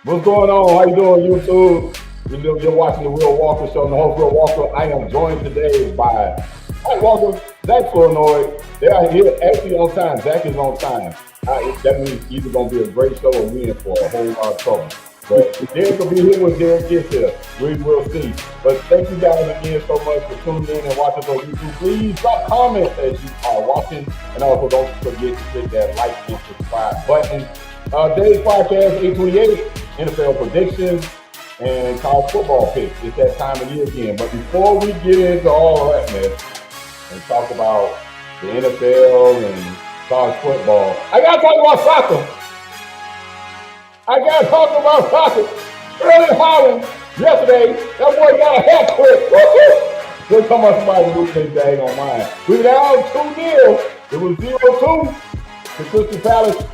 What's going on? How you doing, YouTube? You're watching the Will Walker Show. And the host, Will Walker. I am joined today by Mike Walker, Zach Flournoy. They are here actually on time. Zach is on time. That means either going to be a great show or we in for a whole lot of trouble. But Derek will be here when Derek gets here. We will see. But thank you guys again so much for tuning in and watching us on YouTube. Please drop comments as you are watching. And also don't forget to click that like and subscribe button. Today's podcast, 828, NFL predictions and college football picks. It's that time of year again. But before we get into all of that mess and talk about the NFL and college football, I got to talk about soccer. Early Holland yesterday, that boy got a hat trick. Good come on, somebody losing their dag on mine. We were down 2-0. It was 0-2 to Crystal Palace.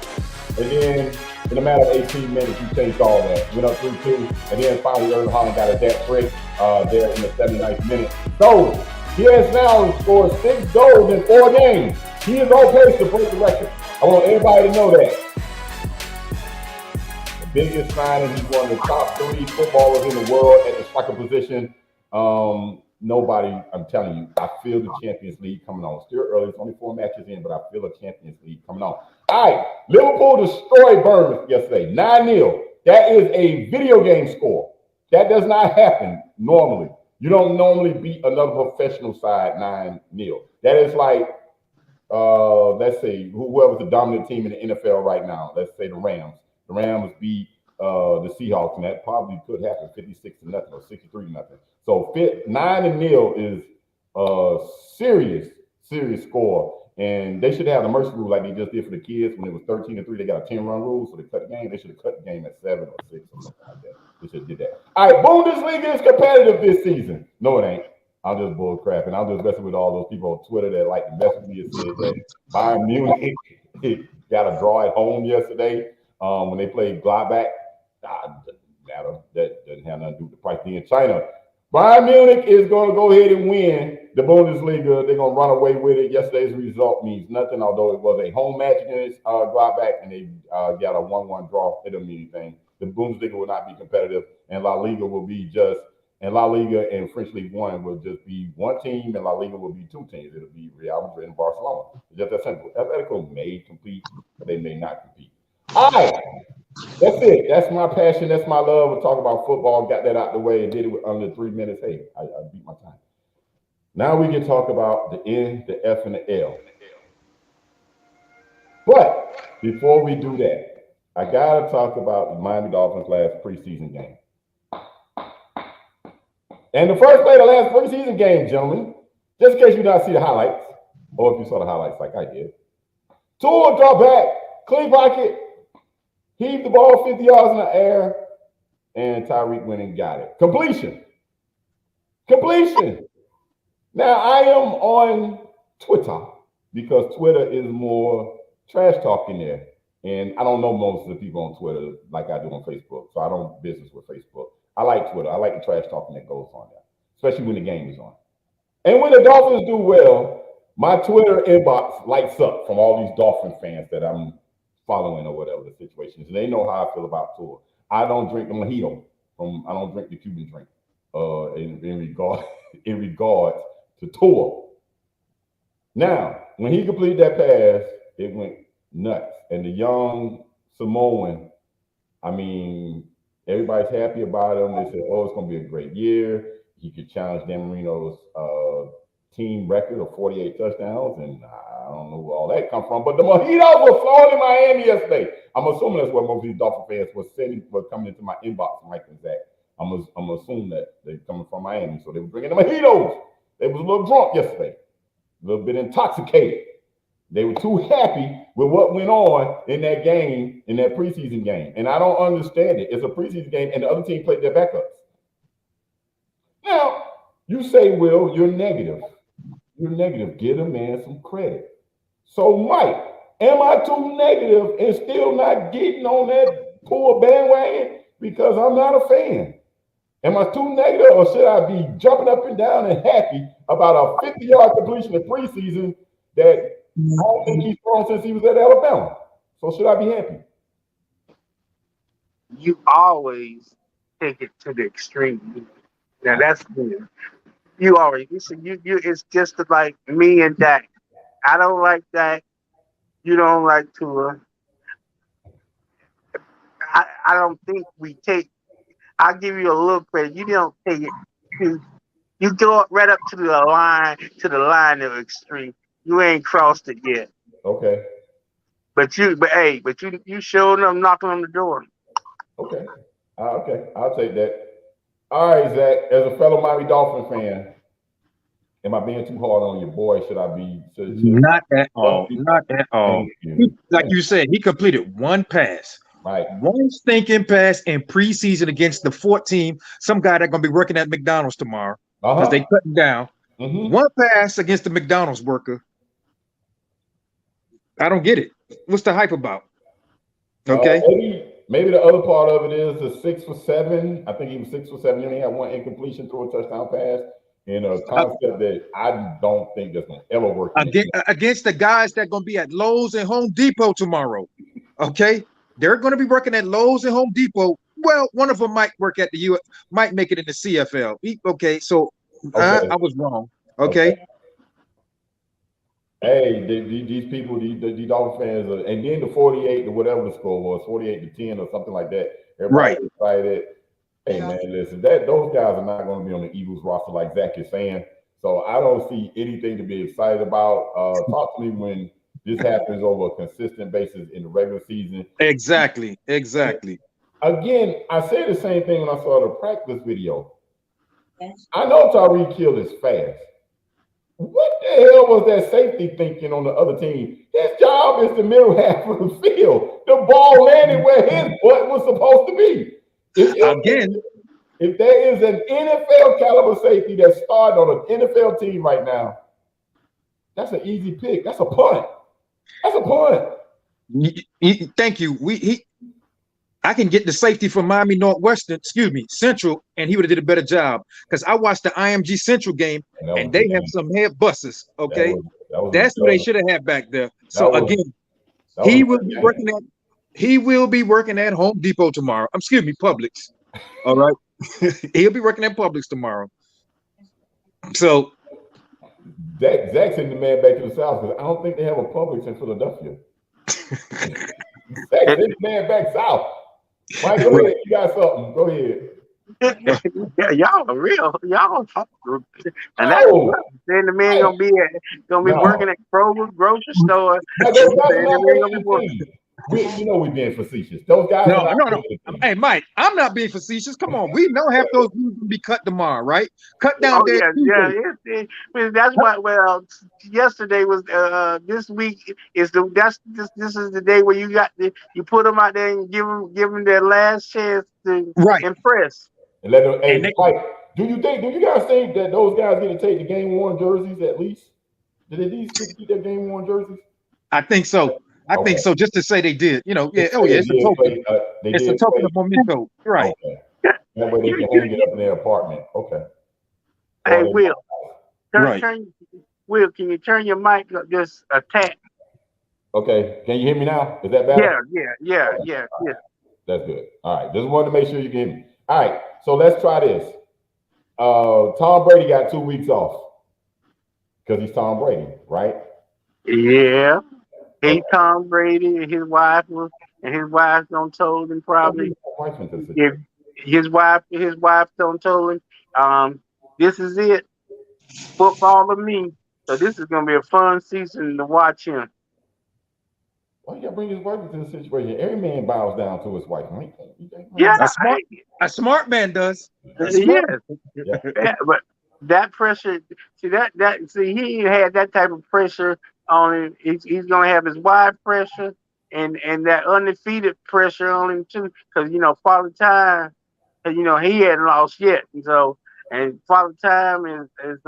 And then in a matter of 18 minutes, he changed all that. Went up 3-2. And then finally, Early Holland got a hat trick there in the 79th minute. So he has now scored 6 goals in 4 games. He is on pace to break the record. I want everybody to know that. Biggest signing, he's one of the top 3 footballers in the world at the striker position. Nobody, I'm telling you, I feel the Champions League coming on. Still early, it's only 4 matches in, but I feel the Champions League coming on. All right, Liverpool destroyed Bournemouth yesterday, 9-0. That is a video game score. That does not happen normally. You don't normally beat another professional side 9-0. That is like, let's say, whoever's the dominant team in the NFL right now. Let's say the Rams. The Rams beat the Seahawks, and that probably could happen 56-0 or 63-0. So 9-0 is a serious score. And they should have the mercy rule like they just did for the kids when it was 13-3. They got a 10-run rule, so they cut the game. They should have cut the game at 7 or 6 or something like that. They should have did that. All right, Bundesliga is competitive this season. No, it ain't. I'm just bull crapping. I'm just messing with all those people on Twitter that like to mess with me and said that Bayern Munich got a draw at home yesterday. When they played Gladbach, doesn't matter. That doesn't have nothing to do with the price in China. Bayern Munich is going to go ahead and win the Bundesliga. They're going to run away with it. Yesterday's result means nothing, although it was a home match against Gladbach, and they got a 1-1 draw. It doesn't mean anything. The Bundesliga will not be competitive, and La Liga will be just, and La Liga and French League One will just be one team, and La Liga will be 2 teams. It'll be Real Madrid and Barcelona. It's just that simple. Atletico may compete, but they may not compete. All right, that's it. That's my passion. That's my love. We'll talk about football. Got that out the way and did it with under 3 minutes. Hey, I beat my time. Now we can talk about the N, the F, and the L. But before we do that, I got to talk about the Miami Dolphins' last preseason game. And the first play of the last preseason game, gentlemen, just in case you don't see the highlights, or if you saw the highlights like I did, Tua drop back, clean pocket, heaved the ball 50 yards in the air, and Tyreek went and got it. Completion. Now, I am on Twitter because Twitter is more trash talking there. And I don't know most of the people on Twitter like I do on Facebook, so I don't business with Facebook. I like Twitter. I like the trash talking that goes on there, especially when the game is on. And when the Dolphins do well, my Twitter inbox lights up from all these Dolphin fans that I'm following or whatever the situation is. They know how I feel about Tua. I don't drink the mojito. I don't drink the Cuban drink in regard to Tua. Now, when he completed that pass, it went nuts. And the young Samoan, I mean, everybody's happy about him. They said, oh, it's going to be a great year. He could challenge Dan Marino's team record of 48 touchdowns, and I don't know where all that come from. But the mojitos were flowing in Miami yesterday. I'm assuming that's what most of these Dolphin fans were coming into my inbox, Mike and Zach. I'm assuming that they're coming from Miami, so they were drinking the mojitos. They was a little drunk yesterday, a little bit intoxicated. They were too happy with what went on in that game, in that preseason game. And I don't understand it. It's a preseason game, and the other team played their backups. Now, you say, Will, you're negative. You're negative. Give a man some credit. So, Mike, am I too negative and still not getting on that poor bandwagon? Because I'm not a fan. Am I too negative, or should I be jumping up and down and happy about a 50-yard completion in preseason that I don't think he's thrown since he was at Alabama? So should I be happy? you always take it to the extreme. Now that's weird. You always you it's just like me and Dak. I don't like Dak. You don't like Tua. I don't think we take. I'll give you a little credit. You don't take it. to- You go right up to the line of extreme. You ain't crossed it yet. Okay. But you showed them knocking on the door. Okay. Okay. I'll take that. All right, Zach. As a fellow Miami Dolphin fan, am I being too hard on your boy? Should I be? Should Not at all. Not at all. thank you. Like Thank you said, he completed one pass. you. Right. One stinking pass in preseason against the 14, some guy that's gonna be working at McDonald's tomorrow because they cutting down. Mm-hmm. One pass against the McDonald's worker. I don't get it. What's the hype about? Okay. Maybe the other part of it is the 6 for 7. I think he was 6 for 7. He only had one incompletion through a touchdown pass. And a concept that I don't think that's gonna ever work against the guys that are gonna be at Lowe's and Home Depot tomorrow. Okay, they're gonna be working at Lowe's and Home Depot. Well, one of them might work at the U. Might make it in the CFL. Okay, so Okay. I was wrong. Okay. Hey, these people, these Dolphin fans, and then the 48 to whatever the score was, 48-10 or something like that. Everybody was excited. Hey man, listen, those guys are not going to be on the Eagles roster like Zach is saying. So I don't see anything to be excited about. Talk to me when this happens over a consistent basis in the regular season. Exactly. Again, I said the same thing when I saw the practice video. I know Tyreek Hill is fast. What the hell was that safety thinking on the other team? His job is the middle half of the field. The ball landed where his butt was supposed to be. If there is an NFL caliber safety that's starting on an NFL team right now, that's an easy pick. That's a punt. Thank you. I can get the safety from Miami Central, and he would have did a better job because I watched the IMG Central game and they have some head busters. Okay, that's what they should have had back there. So again, he will be working at Home Depot tomorrow. Publix. All right, he'll be working at Publix tomorrow. So Zach sent the man back to the South because I don't think they have a Publix in Philadelphia. Zach sent the man back south. Mike, go ahead. You got something. Go ahead. Yeah, y'all are real. Y'all, and that's saying the man gonna be working at Kroger grocery store. We're being facetious. Those guys. No. Hey, Mike, I'm not being facetious. Come on, we know half those will be cut tomorrow, right? Cut down there. Yeah. That's why. Well, yesterday was. This week is this is the day where you put them out there and give them their last chance to impress. And let them. Mike, do you guys think that those guys get to take the game worn jerseys at least? Did they at least get to keep their game worn jerseys? I think so. I think so. Just to say they did, it's a token. It's a token of memento, right? Okay. That way they can hang it up in their apartment. Okay. Hey, Will. Will, can you turn your mic up just a tap? Okay. Can you hear me now? Is that better? Yeah. That's good. All right. Just wanted to make sure you can hear me. All right. So let's try this. Tom Brady got 2 weeks off because he's Tom Brady, right? Yeah. He's Tom Brady, and his wife don't told him probably. If his wife don't told him, this is it. Football of me. So this is gonna be a fun season to watch him. Why you gotta bring his wife into the situation? Every man bows down to his wife, right? Yeah, a smart man does. Yeah, but that pressure, he had that type of pressure on him. He's gonna have his wife pressure and that undefeated pressure on him too, because Father Time, he hadn't lost yet, and Father Time is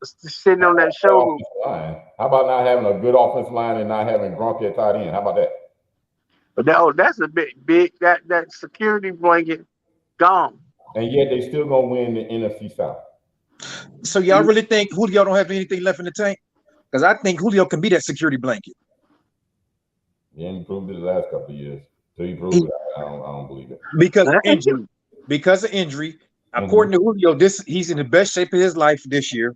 sitting on that shoulder. How about not having a good offensive line and not having Gronk at tight end? How about that? But that's a big that security blanket gone. And yet they still gonna win the NFC South. So y'all really think Julio don't have anything left in the tank? Because I think Julio can be that security blanket. He ain't proved it the last couple of years. So he proved it. I don't believe it. Because of injury. Because of injury. According to Julio, he's in the best shape of his life this year.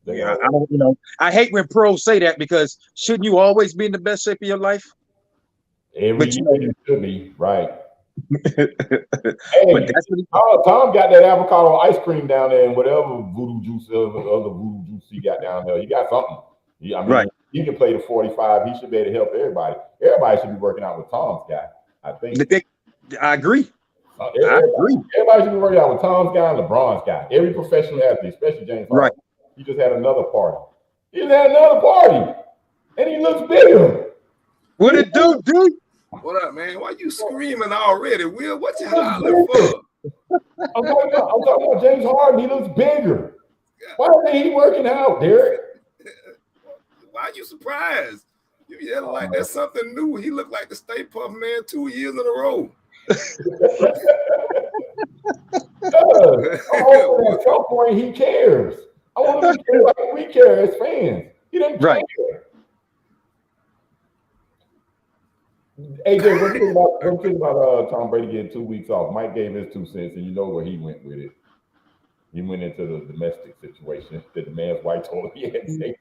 Yeah, I don't, I hate when pros say that because shouldn't you always be in the best shape of your life? Every year you should be, right? Hey, but that's Tom got that avocado ice cream down there and whatever voodoo juice, other voodoo juice he got down there. He got something. I mean, he can play the 45. He should be able to help everybody. Everybody should be working out with Tom's guy, I think. I agree. Everybody should be working out with Tom's guy and LeBron's guy. Every professional athlete, especially James Harden. He just had another party. And he looks bigger. What it do, dude? What up, man? Why you screaming already, Will? What you hollering for? I'm talking about James Harden. He looks bigger. Why isn't he working out, Derek? Why are you surprised? You yelling like that's something new. He looked like the Stay Puft Man 2 years in a row. At some point, he cares. I want him to care like we care as fans. He doesn't care. AJ, what do you think about Tom Brady getting 2 weeks off? Mike gave his 2 cents, and you know where he went with it. He went into the domestic situation that the man's wife told him he had to take.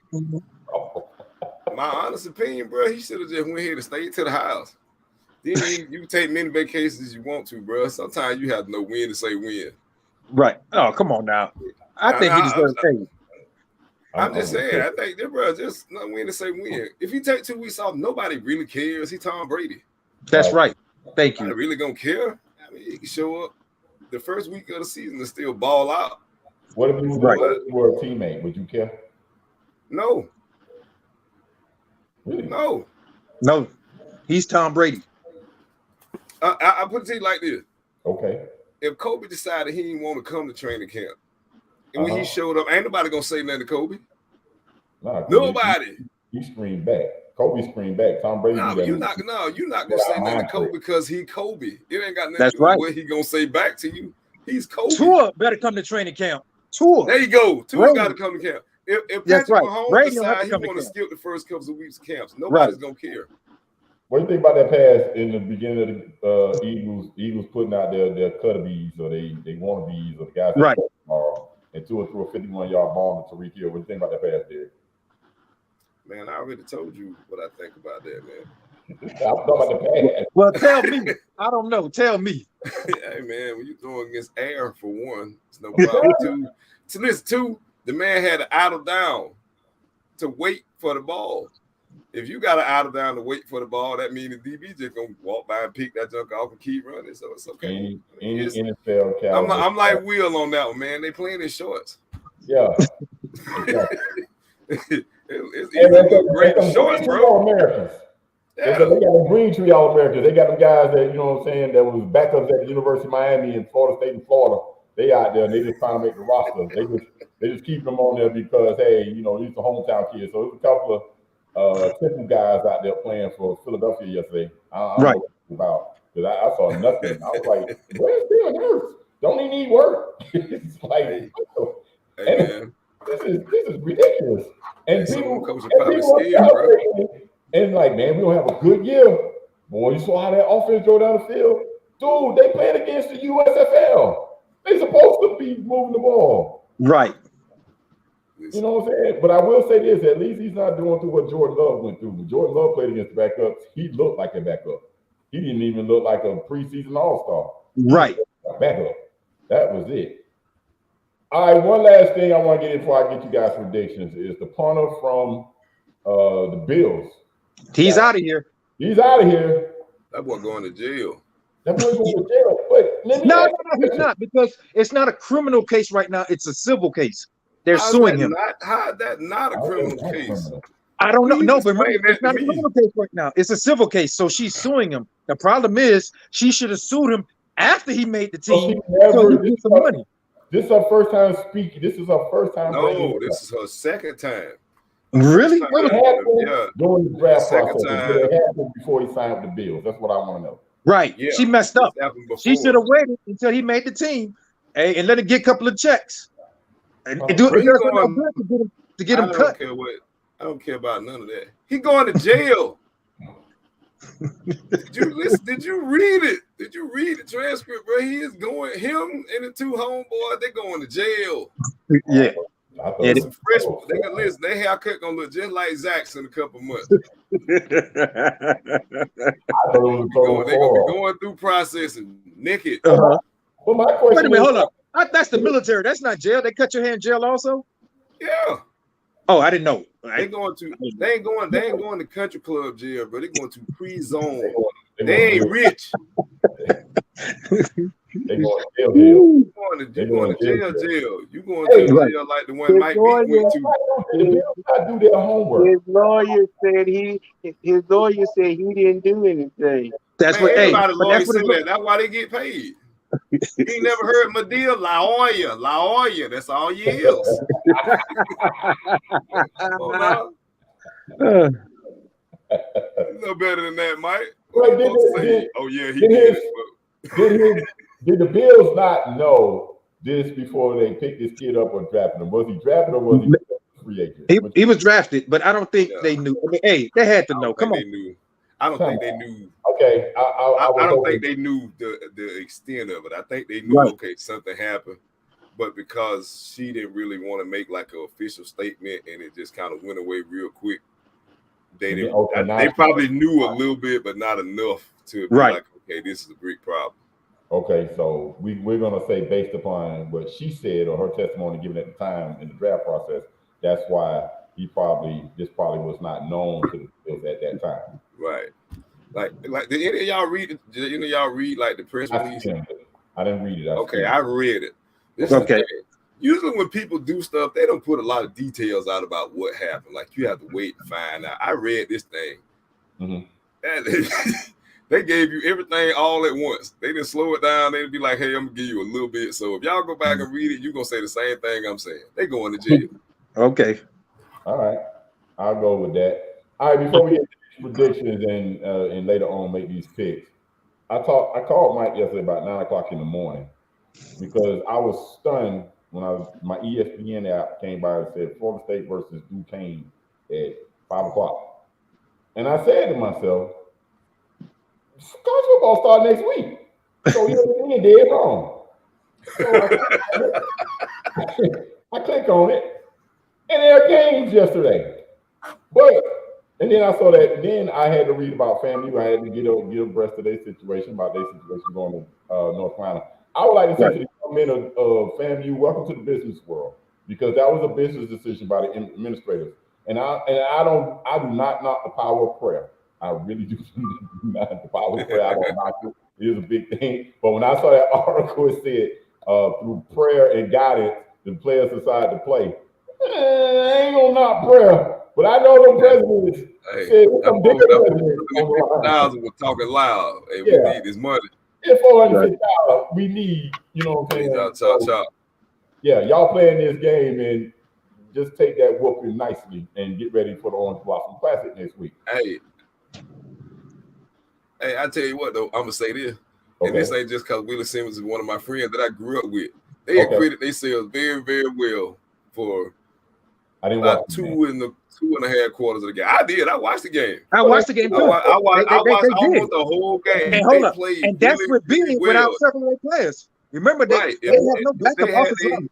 My honest opinion, bro, he should have just went here to stay to the house. Then you can take many vacations you want to, bro. Sometimes you have to know when to say when. Right. Oh, come on now. I think he deserves pay. I'm just saying, I think that, bro, just know when to say when. If you take 2 weeks off, nobody really cares. He Tom Brady. That's right. Thank you. I really gonna care. I mean, he can show up the first week of the season and still ball out. What if you were a teammate? Would you care? No. Really? No. No. He's Tom Brady. I put it to you like this. Okay. If Kobe decided he didn't want to come to training camp, and when he showed up, ain't nobody gonna say nothing to Kobe. Nobody. He screamed back. Kobe screamed back. Tom Brady. You're not gonna say nothing to Kobe because he Kobe. It ain't got nothing That's to do right. with what he gonna say back to you. He's Kobe. Tua better come to training camp. Tua. There you go. Tua got to come to camp. If Patrick Mahomes decides he want to skip the first couple of weeks of camps, nobody's gonna care. What do you think about that pass in the beginning of the Eagles putting out their cutter-bees or they wanna-bees or the guys that play tomorrow and Tua threw a 51-yard ball to Tariq Hill? What do you think about that pass, Derek? Man, I already told you what I think about that, man. I'm talking about the pass. Well, tell me. I don't know. Tell me. Hey, man, when you throwing against air, for one, it's no problem. Two, the man had to idle down to wait for the ball. If you got to idle down to wait for the ball, that means the DB just going to walk by and pick that junk off and keep running. So it's okay. Any NFL caliber. I'm like Will on that one, man. They playing in shorts. Yeah. It's great shorts, bro. Americans. Yeah. They got the Green Tree All-Americans. They got them guys that, you know what I'm saying, that was backups at the University of Miami and Florida State and Florida. They out there and they just trying to make the roster. They just keep them on there because, hey, you know, these are hometown kids. So there's a couple of typical guys out there playing for Philadelphia yesterday. I don't know what about because I saw nothing. I was like, where's Bill Hurts? Don't he need work? It's like, man. This is ridiculous. And people and like, man, we don't have a good year. Boy, you saw how that offense go down the field? Dude, they playing against the USFL. They supposed to be moving the ball. Right. You know what I'm saying? But I will say this, at least he's not doing through what Jordan Love went through. When Jordan Love played against the backups, he looked like a backup. He didn't even look like a preseason all-star. Right. Backup. That was it. All right, one last thing I want to get in before I get you guys predictions is the punter from the Bills. He's out of here. He's out of here. That boy going to jail. That boy going to jail. But no, he's not, because it's not a criminal case right now. It's a civil case. They're suing him. How is that not a criminal case? I don't know. No, but it's not a criminal case right now. It's a civil case. So she's suing him. The problem is she should have sued him after he made the team. So he get some money. This is her first time speaking. This is her first time. No, this is her second time. Really? Yeah. During the draft process. It happened before he signed with the Bills. That's what I want to know. Right. Yeah. She messed up. She should have waited until he made the team, and let him get a couple of checks. And do it to get him cut. I don't care about none of that. He going to jail. Did you listen? Did you read it? Did you read the transcript, bro? He is going. Him and the two homeboys, they going to jail. Yeah. Yeah, some freshmen. They can listen. Their haircut gonna look just like Zach's in a couple months. They're gonna be going through processing naked. Uh-huh. Well, my question Wait a minute, hold up. That's the military. That's not jail. They cut your hair in jail also? Yeah. Oh, I didn't know. They ain't going to country club jail, bro. They going to pre-zone. They ain't rich. They going to jail. You going to jail. You going to jail like the one Mike B went to. Do their homework. His lawyer said he didn't do anything. That's what everybody lawyer said that. That's why they get paid. You ain't never heard Medill lawyer. That's all you is. You know better than that, Mike. Did the Bills not know this before they picked this kid up or drafted him? Was he drafted or was he free agent? He was drafted, but I don't think they knew. I mean, hey, they had to know. Come on. I don't think they knew. Okay, I don't think they knew the extent of it. I think they knew, okay, something happened, but because she didn't really want to make like an official statement, and it just kind of went away real quick. They didn't. They probably knew a little bit, but not enough to be like, okay, this is a big problem. Okay, so we're gonna say based upon what she said or her testimony given at the time in the draft process, that's why this probably was not known to the Bills at that time. Right. Like did any of y'all read like the press release? I didn't read it. I read it. Usually when people do stuff, they don't put a lot of details out about what happened. Like you have to wait and find out. I read this thing. Mm-hmm. And they gave you everything all at once. They didn't slow it down. They'd be like, hey, I'm gonna give you a little bit. So if y'all go back and read it, you're gonna say the same thing I'm saying. They going to jail. Okay. All right. I'll go with that. All right, before we get to these predictions and later on make these picks, I called Mike yesterday about 9 o'clock in the morning because I was stunned when my ESPN app came by and said Florida State versus Duquesne at 5 o'clock. And I said to myself, college football start next week. So you're dead wrong. So I click on it, and there are games yesterday. And then I saw that. Then I had to read about FAMU. I had to get abreast of their situation going to North Carolina. I would like to say to the men of FAMU, welcome to the business world, because that was a business decision by the administrators. And I do not knock the power of prayer. I really do not the power of prayer. I don't knock it. It is a big thing. But when I saw that article, it said through prayer and guidance, the players decide to play. I ain't gonna knock prayer, but I know the presidents said some bigger presidents. $50,000 was talking loud. Hey, we need this money. It's $450. We need, you know what I'm saying? Yeah, y'all playing this game and just take that whooping nicely and get ready for the Orange Blossom Classic next week. Hey, I tell you what though, I'm gonna say this, and this ain't just because Willie Simmons is one of my friends that I grew up with. They acquitted themselves very, very well for about 2.5 quarters of the game. I did. I watched the game. I watched the game too. I watched almost the whole game. And hold up. And that's really, with being without several players. Remember that they have no backup offensive line.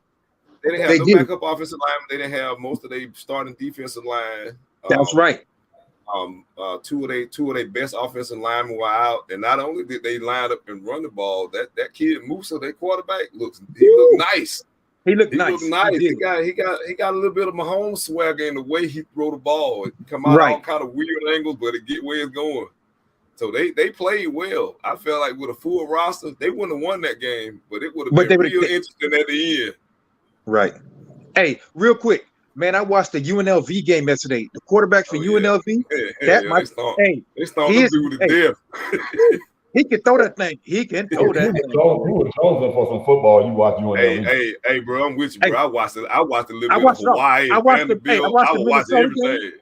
They didn't have no backup offensive lineman. They didn't have most of their starting defensive line. That's right. Two of their best offensive linemen were out, and not only did they line up and run the ball, that kid Musa, their quarterback, looked nice. He looked nice. He got a little bit of Mahomes swagger in the way he throw the ball. It come out all kind of weird angles, but it get where it's going. So they played well. I felt like with a full roster, they wouldn't have won that game, but it would have been real interesting at the end. Right. Hey, real quick. Man, I watched the UNLV game yesterday. The quarterback for UNLV, they stomped him through the death. He can throw that thing. He can throw that thing. You were chosen for some football. You watch UNLV. Hey, bro, I'm with you, bro. I watched a little bit of Hawaii. I watched everything.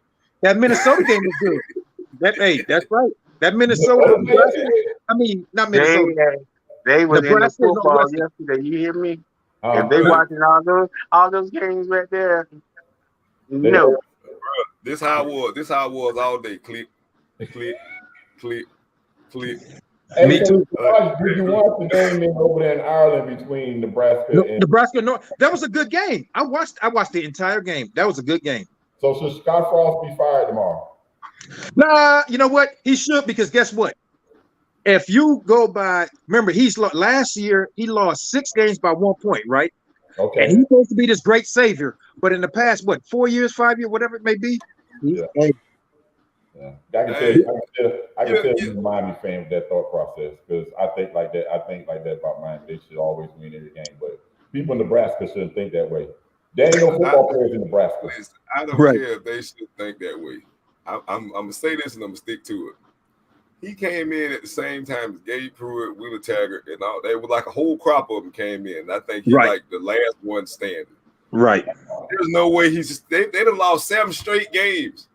That Minnesota game was good. That's right. That Minnesota. Not Minnesota. They was in the football yesterday. You hear me? If they watching all those games right there. No. This how it was all day. Click, click, Click. Hey, Me too. Did you watch the game over there in Ireland between Nebraska and Nebraska North? That was a good game. I watched the entire game. That was a good game. So should Scott Frost be fired tomorrow? Nah, you know what? He should, because guess what? If you go by, remember, last year he lost 6 games by 1 point, right? Okay. And he's supposed to be this great savior, but in the past, 4 years, 5 years, whatever it may be, Yeah. I can tell you're a Miami fan with that thought process, because I think like that. I think like that about Miami. They should always win every game, but people in Nebraska shouldn't think that way. There ain't no football players in Nebraska. Listen, I don't care if they should think that way. I'm gonna say this and I'm gonna stick to it. He came in at the same time as Gabe Pruitt, Wheeler Taggart, and all. They were like a whole crop of them came in. I think he's like the last one standing. Right. There's no way they done lost 7 straight games.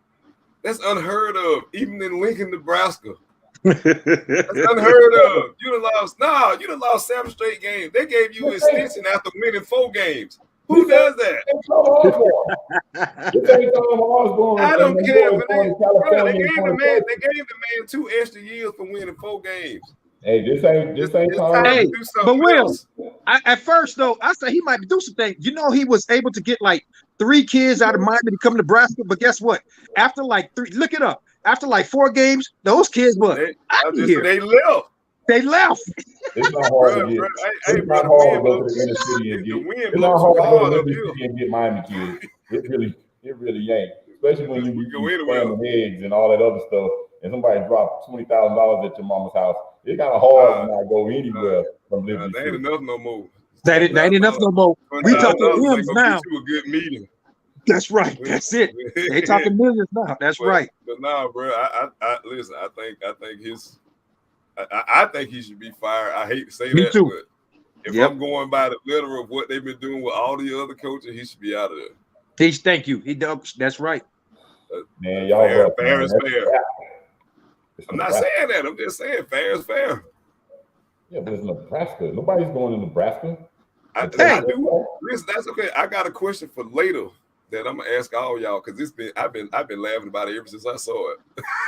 That's unheard of, even in Lincoln, Nebraska. That's unheard of. You done lost 7 straight games. They gave you an extension after winning 4 games. Who does that? I don't care. They gave the man 2 extra years for winning 4 games. Hey, this ain't time. Hey, but Will, at first though, I said he might do some things. You know, he was able to get like 3 kids out of Miami to come to Nebraska, but guess what? After like 3, look it up. After like 4 games, those kids were they left. They left. It's not hard to get. It's not hard to go to the inner city and get. It's not hard to go to the inner city and get Miami kids. It really ain't. Especially when you scrambled eggs and all that other stuff, and somebody dropped $20,000 at your mama's house. It's kind of hard to not go anywhere from living. That ain't enough no more. That ain't enough no more. We talking hymns now. A good meeting. That's right. That's it. They talking millions now. That's right. But nah, bro. I listen. I think his. I think he should be fired. I hate to say Me that, too. but if I'm going by the letter of what they've been doing with all the other coaches, he should be out of there. Thank you. He does. That's right. Man, y'all fair is fair. I'm not saying that. I'm just saying fair is fair. Yeah, but it's Nebraska. Nobody's going to Nebraska. I do. Listen, that's okay. I got a question for later that I'm gonna ask all y'all, because I've been laughing about it ever since I saw it.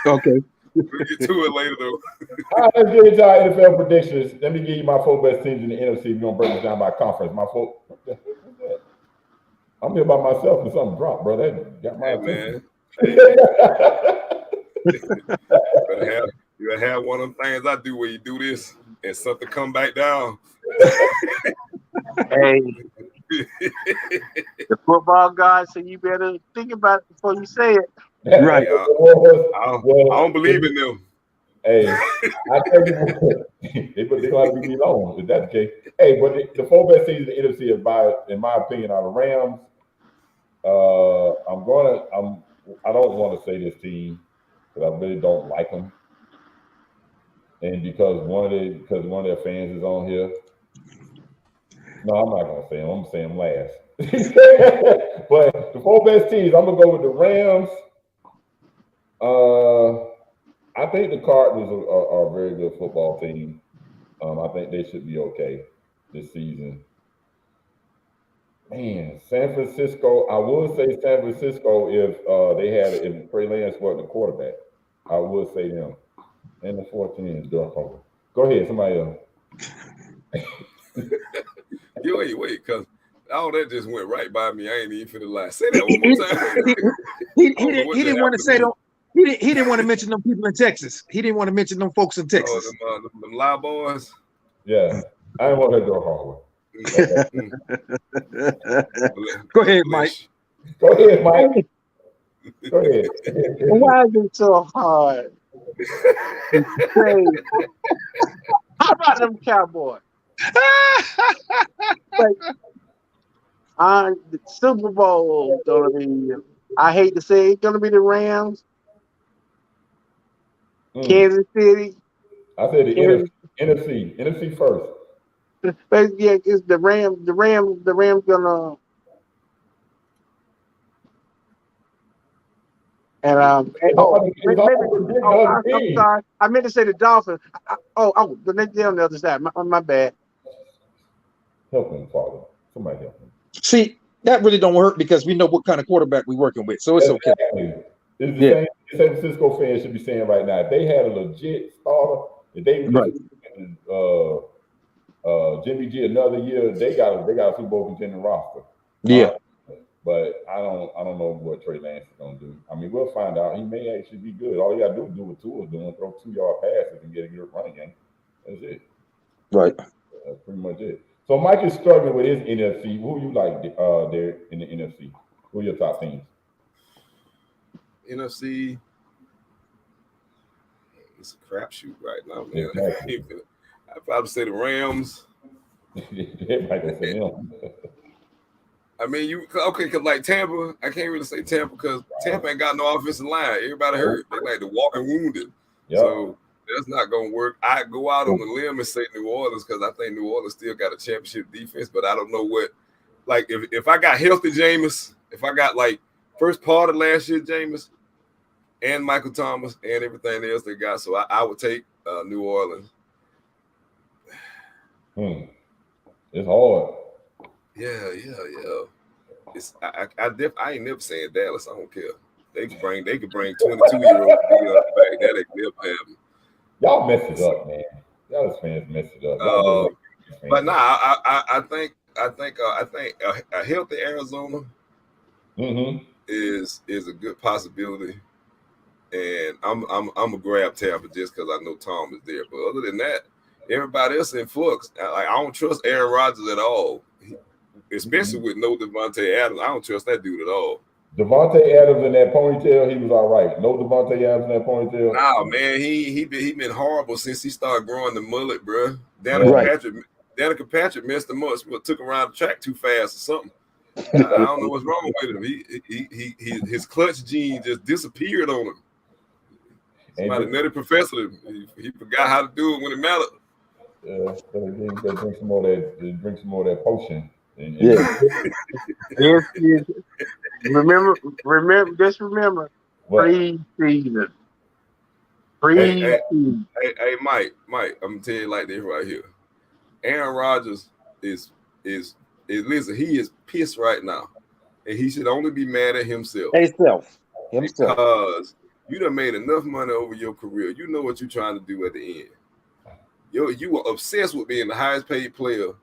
Okay. We'll get to it later though. All right, let's get into our NFL predictions. Let me give you my 4 best teams in the NFC. We're gonna break this down by conference. My 4. I'm here by myself and something dropped, bro. That got my attention. You have one of them things I do where you do this and something come back down. Hey, the football god said you better think about it before you say it. Right. I don't believe in them. Hey, I tell you, they're gonna have to be long if that's the case. Hey, but the 4 best teams in the NFC, in my opinion, are the Rams. I don't want to say this team because I really don't like them, and because one of their fans is on here. No, I'm not gonna say them. I'm gonna say them last. But the 4 best teams, I'm gonna go with the Rams. I think the Cardinals are a very good football team. I think they should be okay this season. Man, San Francisco. I would say San Francisco if Trey Lance wasn't the quarterback. I would say them. And the 14 is Durham. Go ahead, somebody else. Wait, because all that just went right by me. I ain't even finna lie. Say that one more time. He didn't want to say them. He didn't want to mention them people in Texas. He didn't want to mention them folks in Texas. Them lie boys. Yeah, I didn't want to go Harvard. Go ahead, Mike. Go ahead, Mike. Go ahead. Why is it so hard? How about them Cowboys? The Super Bowl gonna be. I hate to say it's gonna be the Rams. Kansas City. I said the NFC first. But yeah, it's the Rams. The Rams gonna. And I'm sorry. I meant to say the Dolphins. The next day on the other side. My bad. Help him, Father. Somebody help him. See, that really don't hurt because we know what kind of quarterback we're working with, so it's okay. It's the same San Francisco fans should be saying right now. If they had a legit starter, if they Jimmy G another year, they got a Super Bowl contending roster. Yeah. But I don't know what Trey Lance is gonna do. I mean, we'll find out. He may actually be good. All you gotta do what Tua's doing, throw 2-yard passes and get a good running game. That's it. Right. That's pretty much it. So Mike is struggling with his NFC. Who you like there in the NFC? Who are your top teams? NFC. It's a crapshoot right now, man. Exactly. I'd probably say the Rams. Everybody gonna say them. I mean, because like Tampa, I can't really say Tampa because Tampa ain't got no offensive line. Everybody hurt. They like the walking wounded. Yep. So that's not gonna work. I go out on the limb and say New Orleans because I think New Orleans still got a championship defense, but I don't know what. Like if I got healthy Jameis, if I got like first part of last year Jameis, and Michael Thomas and everything else they got, so I would take New Orleans. It's hard. Yeah. It's I ain't never saying Dallas. I don't care. They could bring 22-year-olds back. That ain't never happen. Y'all messed it up, man. Y'all fans messed it up. But nah, I think a healthy Arizona is a good possibility, and I'm gonna grab Tampa just because I know Tom is there. But other than that, everybody else in flux. Like I don't trust Aaron Rodgers at all, especially with no Devontae Adams. I don't trust that dude at all. Devontae Adams in that ponytail, he was all right. No Devontae Adams in that ponytail. Nah, man, he been horrible since he started growing the mullet, bro. Danica Patrick messed him up. Took him around the track too fast or something. I don't know what's wrong with him. His clutch gene just disappeared on him. Somebody nutty professor. He forgot how to do it when it mattered. Drink some more of that potion. Yes. Remember, preseason. Hey, Mike, I'm gonna tell you like this right here. Aaron Rodgers is listen, he is pissed right now. And he should only be mad at himself. Because you done made enough money over your career. You know what you're trying to do at the end. You were obsessed with being the highest paid player,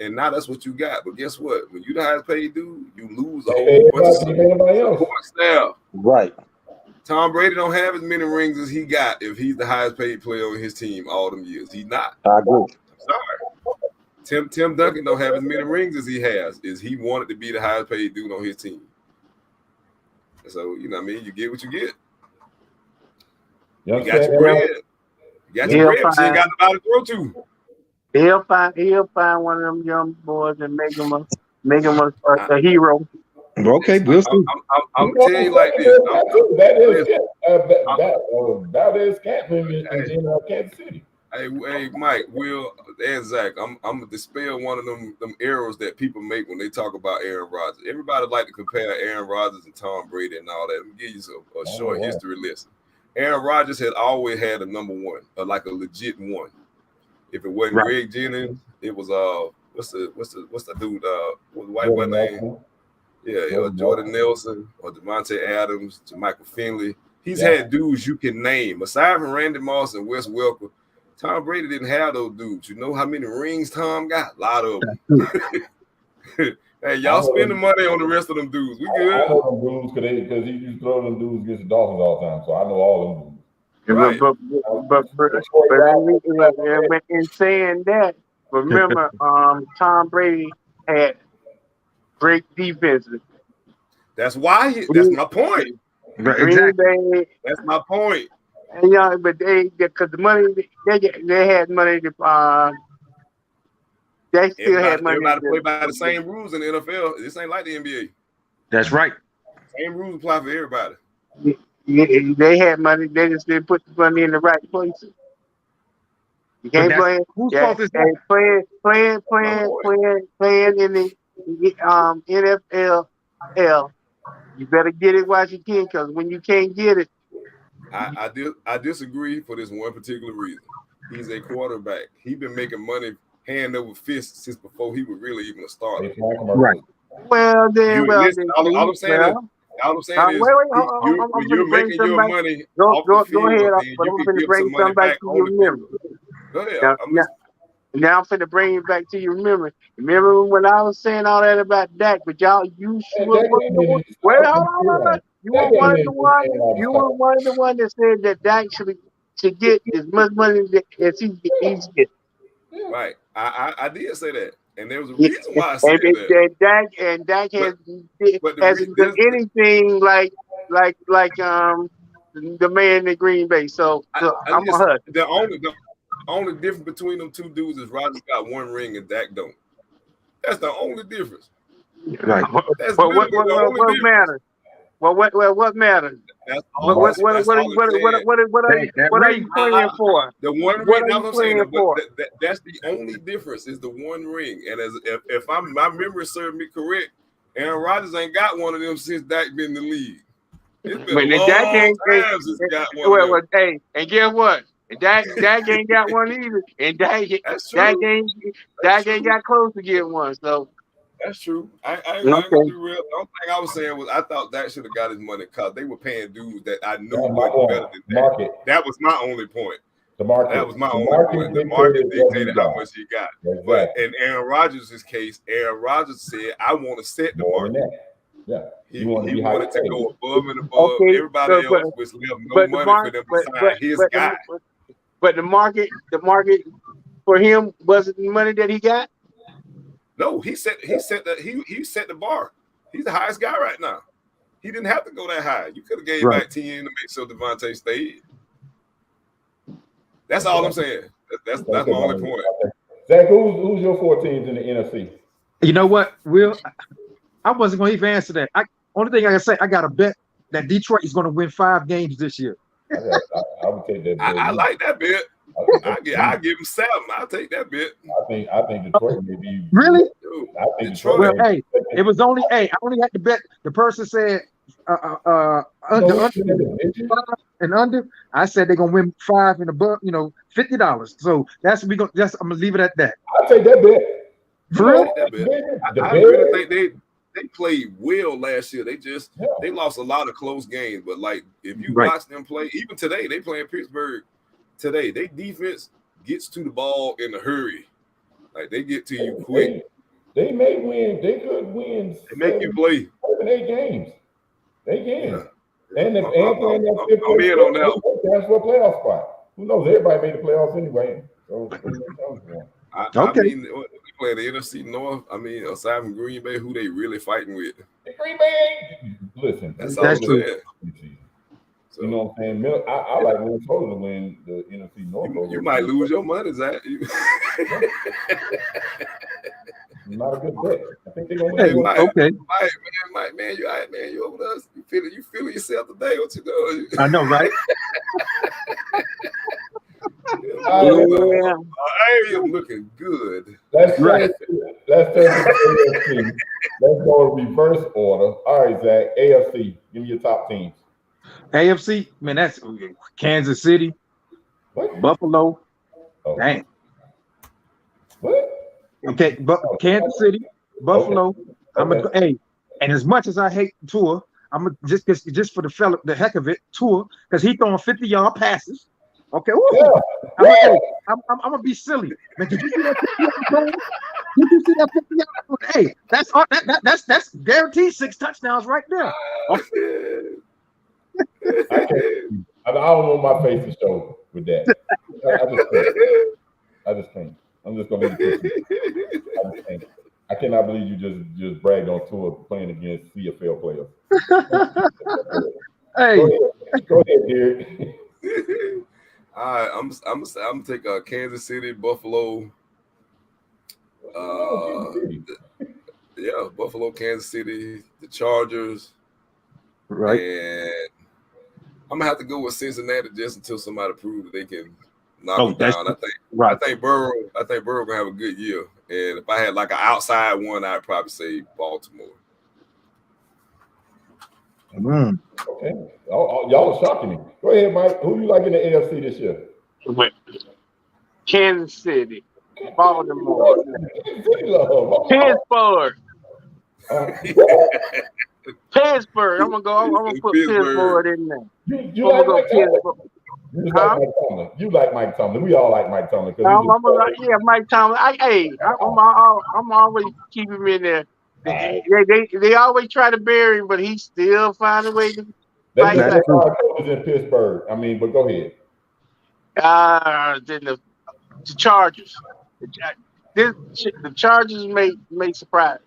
and now that's what you got. But guess what? When you the highest paid dude, you lose a whole bunch of stuff. Right. Tom Brady don't have as many rings as he got if he's the highest paid player on his team all them years. He's not. I agree. I'm sorry. Tim Duncan don't have as many rings as he has. Is he wanted to be the highest paid dude on his team? So you know what I mean. You get what you get. You got your bread. You got your bread. But you ain't got nobody to throw to. He'll find one of them young boys and make him a hero. Okay, we'll see. I'm gonna tell you like this. That is Scantling in Kansas City. Hey, Mike, Will, and Zach, I'm gonna dispel one of them errors that people make when they talk about Aaron Rodgers. Everybody like to compare Aaron Rodgers and Tom Brady and all that. Let me give you a short history lesson. Aaron Rodgers had always had a number one, like a legit one. If it wasn't Greg Jennings, it was what's the dude? What the white boy name? Yeah, it was Jordan Nelson or Devontae Adams, Michael Finley. He's had dudes you can name. Aside from Randy Moss and Wes Welker, Tom Brady didn't have those dudes. You know how many rings Tom got? A lot of them. Hey, y'all spending money on the rest of them dudes. We good? I know them dudes because he used to throw them dudes against the Dolphins all the time. So I know all them dudes. Right. But in saying that, remember, Tom Brady had great defenses. That's why. That's my point. Exactly. That's my point. And but because the money they had money to they still had money. Everybody play by the same rules in the NFL. This ain't like the NBA. That's right. Same rules apply for everybody. They had money. They just didn't put the money in the right places. You can't play. Playing in the NFL. You better get it while you can, because when you can't get it, I disagree for this one particular reason. He's a quarterback. He's been making money hand over fist since before he was really even a starter. Right. Well, then, all I'm saying is All I'm saying is, wait, when I'm you're gonna bring making something your back. money Go off the field, ahead, then but you I'm can gonna give bring some money something back back to on your the memory. field. Go ahead. Now, I'm listening. now I'm finna bring it back to your memory. Remember when I was saying all that about Dak, but you And were Dak one of ain't the in one. this. Wait, I'll hold be on, clear hold on on. it. Dak ain't in this Aaron You Rodgers were type. one of the one that said that Dak should get as much money as he's getting. Yeah. Right. I did say that, and there was a Yeah, reason why I said that. and Dak But but hasn't done anything like the man in Green Bay. So I'm a listen, hush. the only difference between them two dudes is Rodgers got one ring and Dak don't. That's the only difference. Right. That's But literally the only what difference. matters? What matters? That's all. That's all I'm saying. What are you playing for? The one What ring. are That's you what I'm saying. playing But for? that's the only difference is the one ring. And if my memory serves me correct, Aaron Rodgers ain't got one of them since Dak been in the league. It's been But a Dak long ain't. time since he got one of them. Hey, and guess what? Dak ain't got one either, and That's Dak true. ain't That's Dak ain't true. got close to getting one. So That's true. I ain't okay. gonna be real. The only thing I was saying was I thought Dak should have got his money because they were paying dudes that I knew That's my wasn't point. better than Dak. Market. That was my only point. The market. That was my The only market point. The market dictated what he dictated how got. much he got. Exactly. But in Aaron Rodgers' case, Aaron Rodgers said, I want to set the More than market. that. Yeah. He want to be high wanted to paid. go above and above Okay, everybody else, which left no but the money for market, them to sign his guy. but the market for him wasn't the money that he got. No, he set the bar. He's the highest guy right now. He didn't have to go that high. You could have gave back 10 to make sure Devontae stayed. That's all I'm saying. That's my only point. Zach, who's your 4 teams in the NFC? You know what, Will? I wasn't going to even answer that. Only thing I can say, I got a bet that Detroit is going to win 5 games this year. I would take that bet. I like that bet. I'll give him 7. I'll take that bet. I think Detroit may be really. I think Detroit. Well, hey, it was only I only had to bet. The person said under and under. I said they're gonna win 5 and above. $50. So I'm gonna leave it at that. I'll take that bet. For real? I really think they played well last year. They lost a lot of close games. But like if you watch them play, even today, they playing Pittsburgh today. Their defense gets to the ball in a hurry. Like they get to you quick. They may win. They could win. They make you play 7, 8 games. They can. Yeah. And if I'm in on that. That's for a playoff spot. Who knows? Everybody made the playoffs anyway. So I mean, they play the NFC North. I mean, aside from Green Bay, who they really fighting with? Green Bay. Listen, that's all I'm saying. So, you know what I'm saying? I like Minnesota to win the NFC North. You might lose your money, Zach. Not a good bet. I think they're gonna win. Okay. Man, you all right, man? You over there? You feeling yourself today? What you doing? I know, right? I am looking good. Let's turn to AFC. Let's go reverse order. All right, Zach. AFC. Give me your top teams. AFC, man, that's Kansas City, Buffalo. Oh. Dang. What? Okay, but Kansas City, Buffalo. Okay. And as much as I hate Tua, I'm just for the heck of it, Tua, because he throwing 50-yard passes. Okay, I'm gonna be silly. Man, did you see that 50-yard? Did you see that 50-yard? Hey, that's guaranteed 6 touchdowns right there. Okay. I don't want my face to show with that. I just can't. I'm just gonna leave it. I just can't. I cannot believe you just bragged on Tua playing against CFL players. Hey, go ahead, Derek. All right, I'm gonna take Kansas City, Buffalo. Buffalo, Kansas City, the Chargers. Right. And I'm gonna have to go with Cincinnati just until somebody proves that they can knock them down. I think Burrow gonna have a good year. And if I had like an outside one, I'd probably say Baltimore. Okay. Y'all are shocking me. Go ahead, Mike. Who you like in the AFC this year? Kansas City, Baltimore, Pittsburgh. Pittsburgh. I'm gonna put Pittsburgh in there. You like Mike Tomlin? You like Huh? Mike Tomlin. You like Mike Tomlin. We all like Mike Tomlin. Mike Tomlin. I'm always keeping him in there. They always try to bury him, but he still find a way to fight back. Coaches in Pittsburgh. I mean, but go ahead. Then the Chargers. The Chargers may surprise.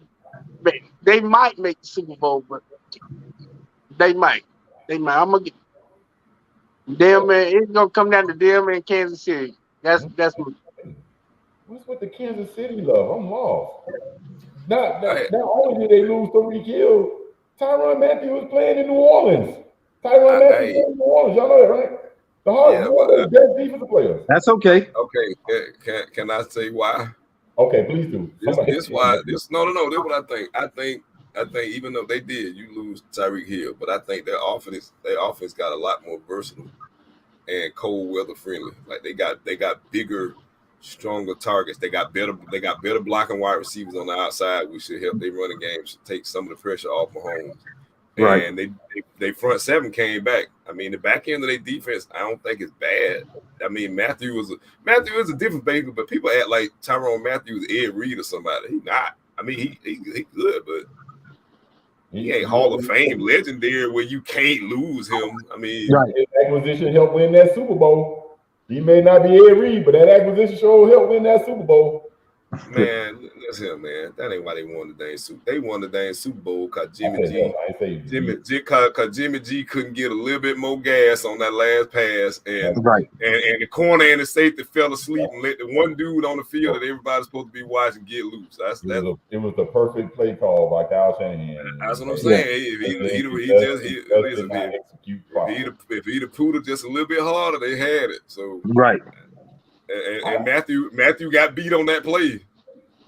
They might make the Super Bowl, but they might. I'm gonna get them, man. It's gonna come down to them and Kansas City. That's what's with the Kansas City love? I'm lost. Not only did they lose Tyreek Hill, Tyrann Mathieu was playing in New Orleans. Tyrann Mathieu playing in New Orleans. Y'all know that, right? One of the best defensive players. That's okay. Okay. Can I say why? Okay, please do. This why. This no. This is what I think. I think even though they did, you lose Tyreek Hill, but I think their offense got a lot more versatile and cold weather friendly. Like they got bigger, stronger targets. They got better blocking wide receivers on the outside, which should help their running games take some of the pressure off Mahomes. Right. And they front seven came back. I mean, the back end of their defense, I don't think is bad. I mean, Matthew is a different baby, but people act like Tyrann Mathieu is Ed Reed or somebody. He's not. I mean, he good, but he ain't Hall of Fame legendary where you can't lose him. I mean, his acquisition helped win that Super Bowl. He may not be Ed Reed, but that acquisition sure helped win that Super Bowl. Man, listen, man. That ain't why they won the dang Super. They won the dang Super Bowl because Jimmy G couldn't get a little bit more gas on that last pass, and the corner and the safety fell asleep and let the one dude on the field that everybody's supposed to be watching get loose. It was the perfect play call by Kyle Shanahan. That's what I'm saying. If he'd have put it just a little bit harder, they had it. So And Matthew got beat on that play.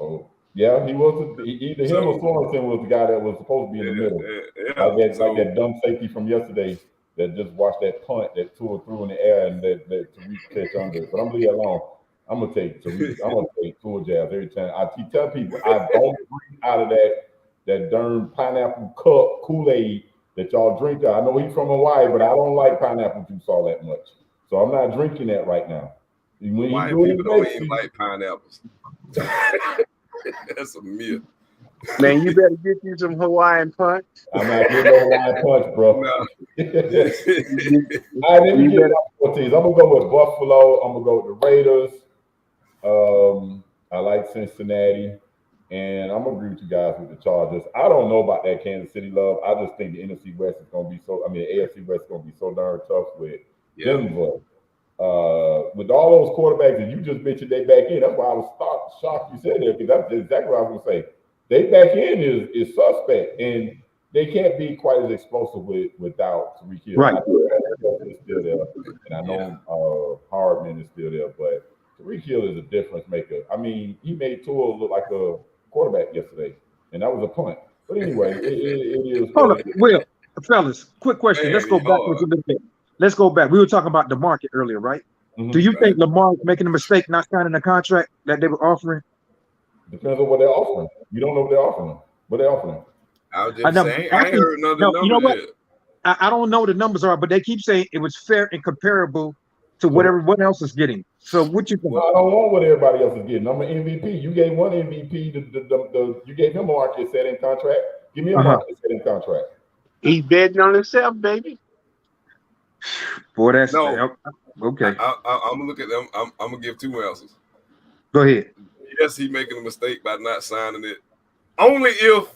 Oh, yeah, he was. Either him or Sorensen was the guy that was supposed to be in the middle. Like that dumb safety from yesterday that just watched that punt that Tua threw in the air and that Tariq catch under it. But I'm gonna leave it alone. I'm gonna take Tariq. I'm gonna take Tua jabs every time. I tell people I don't drink out of that darn pineapple cup Kool-Aid that y'all drink. I know he's from Hawaii, but I don't like pineapple juice all that much, so I'm not drinking that right now. Why people don't even like pineapples? That's a myth. Man, you better get you some Hawaiian punch. I'm not getting no Hawaiian punch, bro. No. All right, let me get my teams. I'm gonna go with Buffalo. I'm gonna go with the Raiders. I like Cincinnati, and I'm gonna agree with you guys with the Chargers. I don't know about that Kansas City love. I just think the NFC West is gonna be so. I mean, the AFC West is gonna be so darn tough with Denver. With all those quarterbacks, and you just mentioned they back in. That's why I was shocked you said that, because that's exactly what I was going to say. They back in is suspect, and they can't be quite as explosive without Tyreek Hill. Right. Is still there, and I know Hardman is still there, but Tyreek Hill is a difference maker. I mean, he made Tua look like a quarterback yesterday, and that was a punt. But anyway, it is. Hold on, Will, fellas, quick question. Let's go backwards a little bit. Let's go back. We were talking about the market earlier, right? Mm-hmm. Do you think Lamar is making a mistake not signing a contract that they were offering? Depends on what they're offering. You don't know what they're offering. What they're offering. I was just saying, I heard another number. You know what? I don't know what the numbers are, but they keep saying it was fair and comparable to what everyone else is getting. So what you think? Well, I don't want what everybody else is getting. I'm an MVP. You gave one MVP. You gave him a market setting contract. Give me a market setting contract. He's betting on himself, baby. Boy, that's no. Okay. I'm gonna look at them. I'm gonna give two answers. Go ahead. Yes, he's making a mistake by not signing it. Only if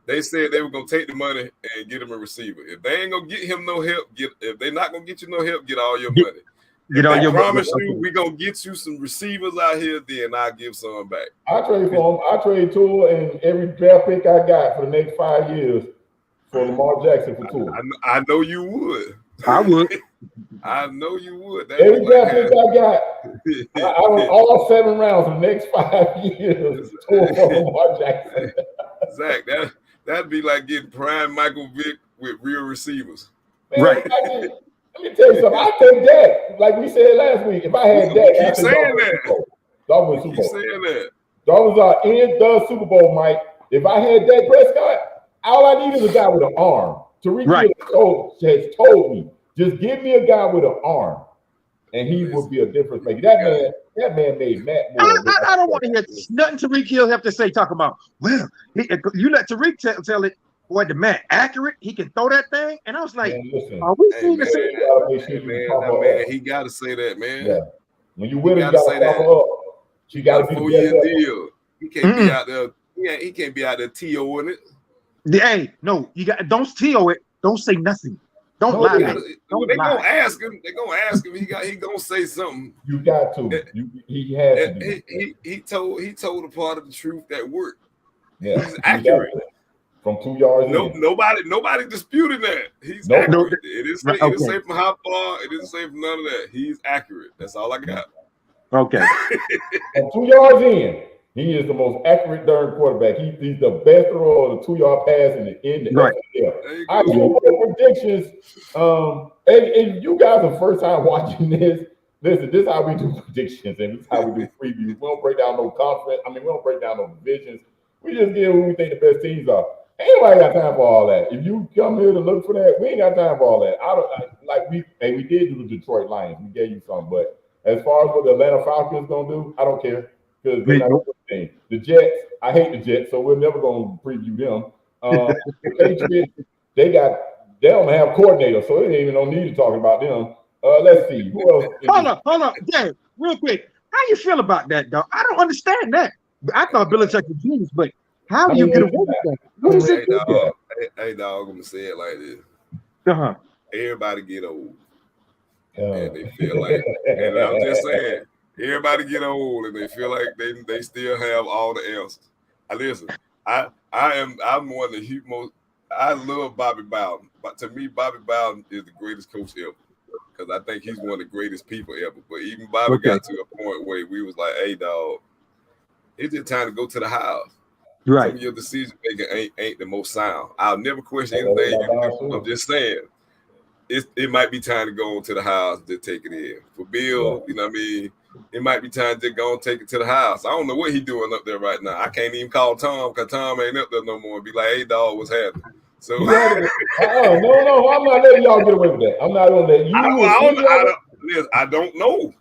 they said they were gonna take the money and get him a receiver. If they ain't gonna get him no help, if they're not gonna get you no help, get all your money. I promise you, we gonna get you some receivers out here. Then I'll give some back. I trade for him. I trade Tua and every draft pick I got for the next 5 years for Lamar Jackson for Tua. I know you would. I would. I know you would. Every draft pick I got, I want all 7 rounds for the next 5 years for Lamar Jackson. Zach, that'd be like getting prime Michael Vick with real receivers. Man, right. Let me tell you something. I take Dak. Like we said last week, if I had Dak, keep saying that. Dolphins Super Bowl. Keep saying that. Dolphins are in the Super Bowl, Mike. If I had Dak Prescott, All I need is a guy with an arm. Tariq has told me, just give me a guy with an arm, and he would be a difference maker. That man made Matt Moore. I don't want to hear nothing Tariq Hill have to say. Talk about, well, you let Tariq tell it. Boy, the man accurate. He can throw that thing. And I was like, man, listen, are we seeing the same? Man, he got to say that, man. Yeah. When you win, you got to follow up. You got to be 4-year deal. He can't be out there. He can't be out there TOing it. Hey, no, you got don't TO it. Don't say nothing. Don't lie. They're gonna ask him. They're gonna ask him. He gonna say something. You got to. He has to. He told a part of the truth that worked. Yeah, he's accurate. From 2 yards. Nobody disputing that. He's accurate. It is say from how far. It didn't say from none of that. He's accurate. That's all I got. Okay. From 2 yards in, he is the most accurate darn quarterback. He's the best thrower of the 2-yard pass in the right. NFL. I do predictions. And you guys are first time watching this. Listen, this is how we do predictions and this is how we do previews. We don't break down no conference. We don't break down no divisions. We just give who we think the best teams are. Anybody got time for all that? If you come here to look for that, we ain't got time for all that. We did do the Detroit Lions. We gave you some, but as far as what the Atlanta Falcons gonna do, I don't care because they're not the The Jets, I hate the Jets, so we're never gonna preview them. The Patriots, they don't have coordinators, so they ain't even no need to talk about them. Let's see who else. Hold up, Dave, real quick. How you feel about that, dog? I don't understand that. I thought Belichick was genius, but how do you get away with that? What is it? Hey, dog, I'm gonna say it like this. Everybody get old. And they feel like, and I'm just saying, everybody get old and they feel like they still have all the answers. Listen, I'm one of the most. I love Bobby Bowden, but to me, Bobby Bowden is the greatest coach ever because I think he's one of the greatest people ever. But even Bobby got to a point where we was like, "Hey, dog, it's just time to go to the house." Right. Some of your decision making ain't the most sound. I'll never question anything you do. I'm just saying. It might be time to go on to the house to take it in. For Bill, you know what I mean? It might be time to go and take it to the house. I don't know what he's doing up there right now. I can't even call Tom because Tom ain't up there no more and be like, hey, dog, what's happening? So no, I'm not letting y'all get away with that. I'm not going to let you. I don't know.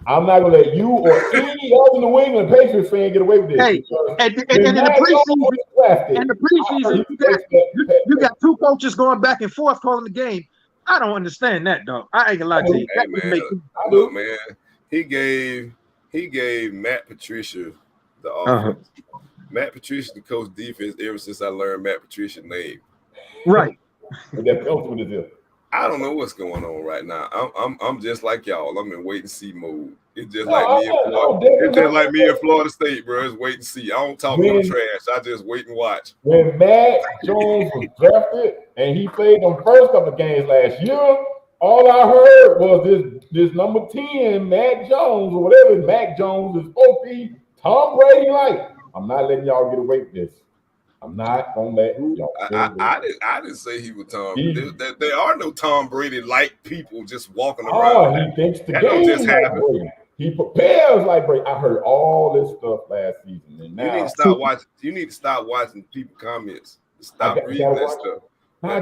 I'm not going to let you or any other New England Patriots fan get away with this. Hey, and in the preseason, you got two coaches going back and forth calling the game. I don't understand that, dog. I ain't gonna lie to you. Hey, man, look, man, he gave Matt Patricia the offense. Matt Patricia the coach defense ever since I learned Matt Patricia's name. Right. I don't know what's going on right now. I'm just like y'all. I'm in wait and see mode. It's just like me in Florida. It's just like me in Florida State, bro. It's wait and see. I don't talk no trash. I just wait and watch. When Matt Jones was drafted and he played them first couple of games last year, all I heard was this number 10, Matt Jones, or whatever Mac Jones is supposed to be, Tom Brady like. I'm not letting y'all get away with this. I'm not gonna let y'all. I didn't say he was Tom. There are no Tom Brady like people just walking around. He thinks the game just happened. He prepares like Brady. I heard all this stuff last season, and now you need to stop watching. You need to stop watching people comments. Stop reading that stuff. I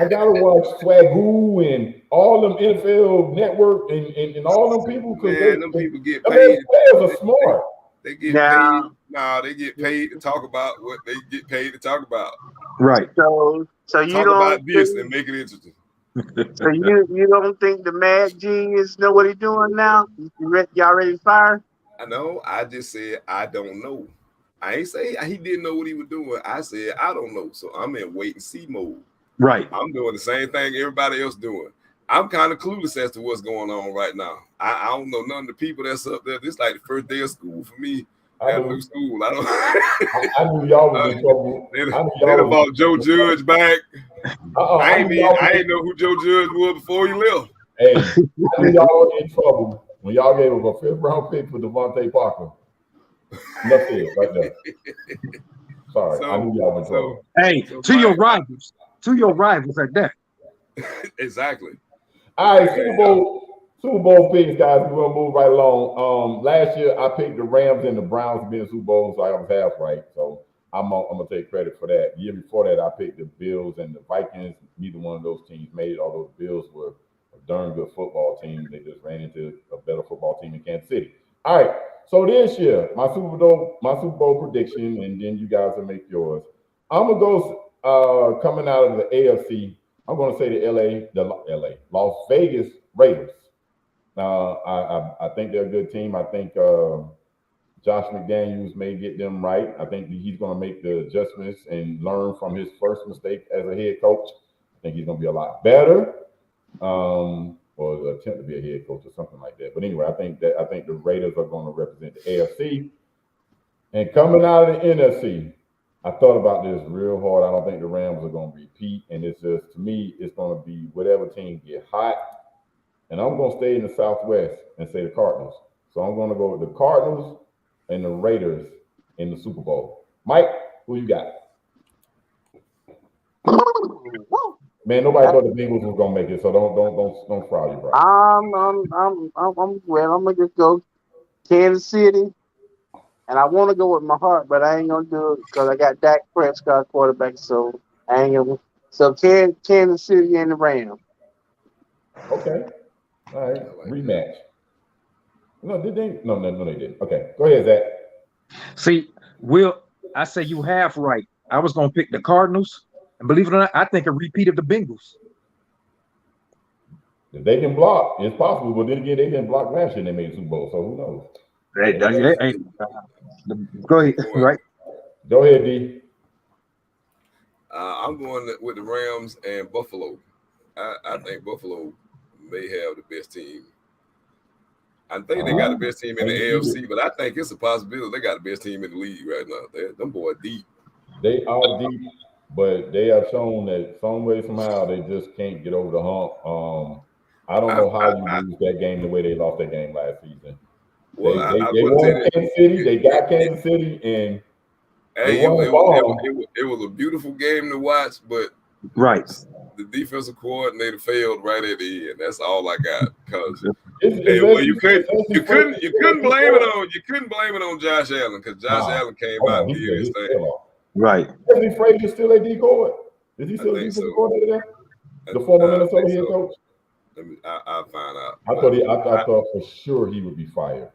gotta watch Swagoo and all them NFL Network and all them people because them people get paid. Players are smart. They get paid. They get paid to talk about what they get paid to talk about. Right. So you talk don't about this and make it interesting. So you don't think the mad genius know what he's doing now? Y'all ready to fire? I know. I just said I don't know. I ain't say he didn't know what he was doing. I said I don't know. So I'm in wait and see mode. Right. I'm doing the same thing everybody else doing. I'm kind of clueless as to what's going on right now. I don't know none of the people that's up there. This is like the first day of school for me. New school. I don't. I knew y'all was in trouble. Then about Joe Judge back. I ain't know who Joe Judge was before he left. Hey, I knew y'all was in trouble when y'all gave him a 5th round pick for Devontae Parker. That's it, right there. Sorry, I knew y'all was in trouble. Hey, to your rivals at that. Exactly. All right, Super Bowl picks, guys. We're gonna move right along. Last year I picked the Rams and the Browns to be in the Super Bowl, so I was half right. So I'm gonna take credit for that. The year before that, I picked the Bills and the Vikings. Neither one of those teams made it, although the Bills were a darn good football team. They just ran into a better football team in Kansas City. All right. So this year, my Super Bowl prediction, and then you guys will make yours. I'm gonna go coming out of the AFC. I'm gonna say the Las Vegas Raiders. I think they're a good team. I think Josh McDaniels may get them right. I think he's going to make the adjustments and learn from his first mistake as a head coach. I think he's going to be a lot better, or attempt to be a head coach or something like that. But anyway, I think the Raiders are going to represent the AFC. And coming out of the NFC, I thought about this real hard. I don't think the Rams are going to repeat, and it's just, to me, it's going to be whatever team get hot. And I'm going to stay in the Southwest and say the Cardinals. So I'm going to go with the Cardinals and the Raiders in the Super Bowl. Mike, who you got? Man, nobody thought the Bengals was gonna make it, so don't frown you, bro. I'm gonna just go Kansas City, and I want to go with my heart, but I ain't gonna do it because I got Dak Prescott quarterback, so I ain't gonna. So Kansas City and the Rams. Okay, all right, rematch. No, did they? No, they didn't. Okay, go ahead, Zach. See, Will, I say you half right. I was gonna pick the Cardinals, and believe it or not, I think a repeat of the Bengals. If they can block, it's possible. But then again, they didn't block last year and they made the Super Bowl, so who knows? Go ahead, right? Go ahead, D. I'm going with the Rams and Buffalo. I think Buffalo may have the best team. I think they got the best team in the AFC, but I think it's a possibility they got the best team in the league right now. Them boys deep. They are deep, but they have shown that some way, somehow, they just can't get over the hump. I don't know how you lose that game the way they lost that game last season. Well, they won Kansas City. They got Kansas City, and it was a beautiful game to watch, but right, the defensive coordinator failed right at the end. That's all I got. Because you couldn't blame it on Josh Allen because Josh Allen came out and did his thing. Right. Isn't Frazier still a D coordinator? Is he still a defensive coordinator there? The former Minnesota head coach. I'll find out. I thought for sure he would be fired.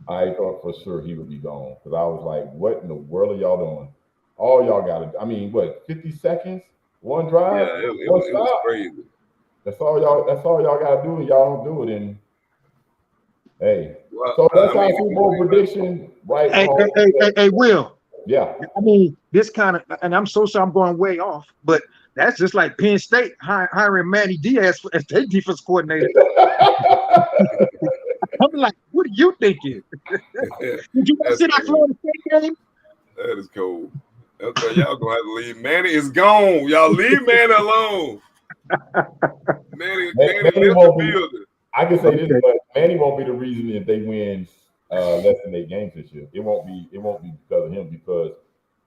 I thought for sure he would be gone because I was like, "What in the world are y'all doing? All y'all got to. I mean, what? 50 seconds, one drive, it was crazy. That's all y'all got to do, and y'all don't do it. And hey, so that's our Super Bowl prediction, right? Hey, Will. Yeah. I mean, this kind of, and I'm so sorry I'm going way off, but that's just like Penn State hiring Manny Diaz as their defense coordinator. I'm like, what are you thinking? Did you see that Florida State game? That is cool. Okay, y'all gonna have to leave. Manny is gone. Y'all leave Manny alone. Manny won't be. I can say this, but Manny won't be the reason if they win less than 8 games this year. It won't be because of him because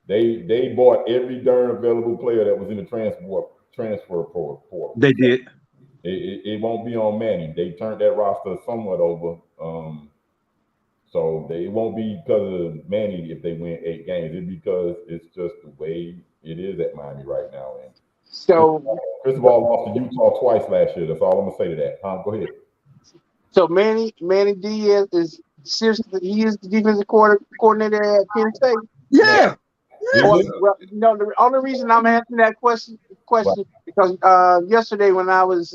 they bought every darn available player that was in the transfer portal. They did. It won't be on Manny. They turned that roster somewhat over. So it won't be because of Manny if they win 8 games. It's because it's just the way it is at Miami right now. And so Cristobal lost to Utah twice last year. That's all I'm gonna say to that. Go ahead. So Manny Diaz is seriously, he is the defensive coordinator at Penn State. Yeah. Well, the only reason I'm asking that question because yesterday when I was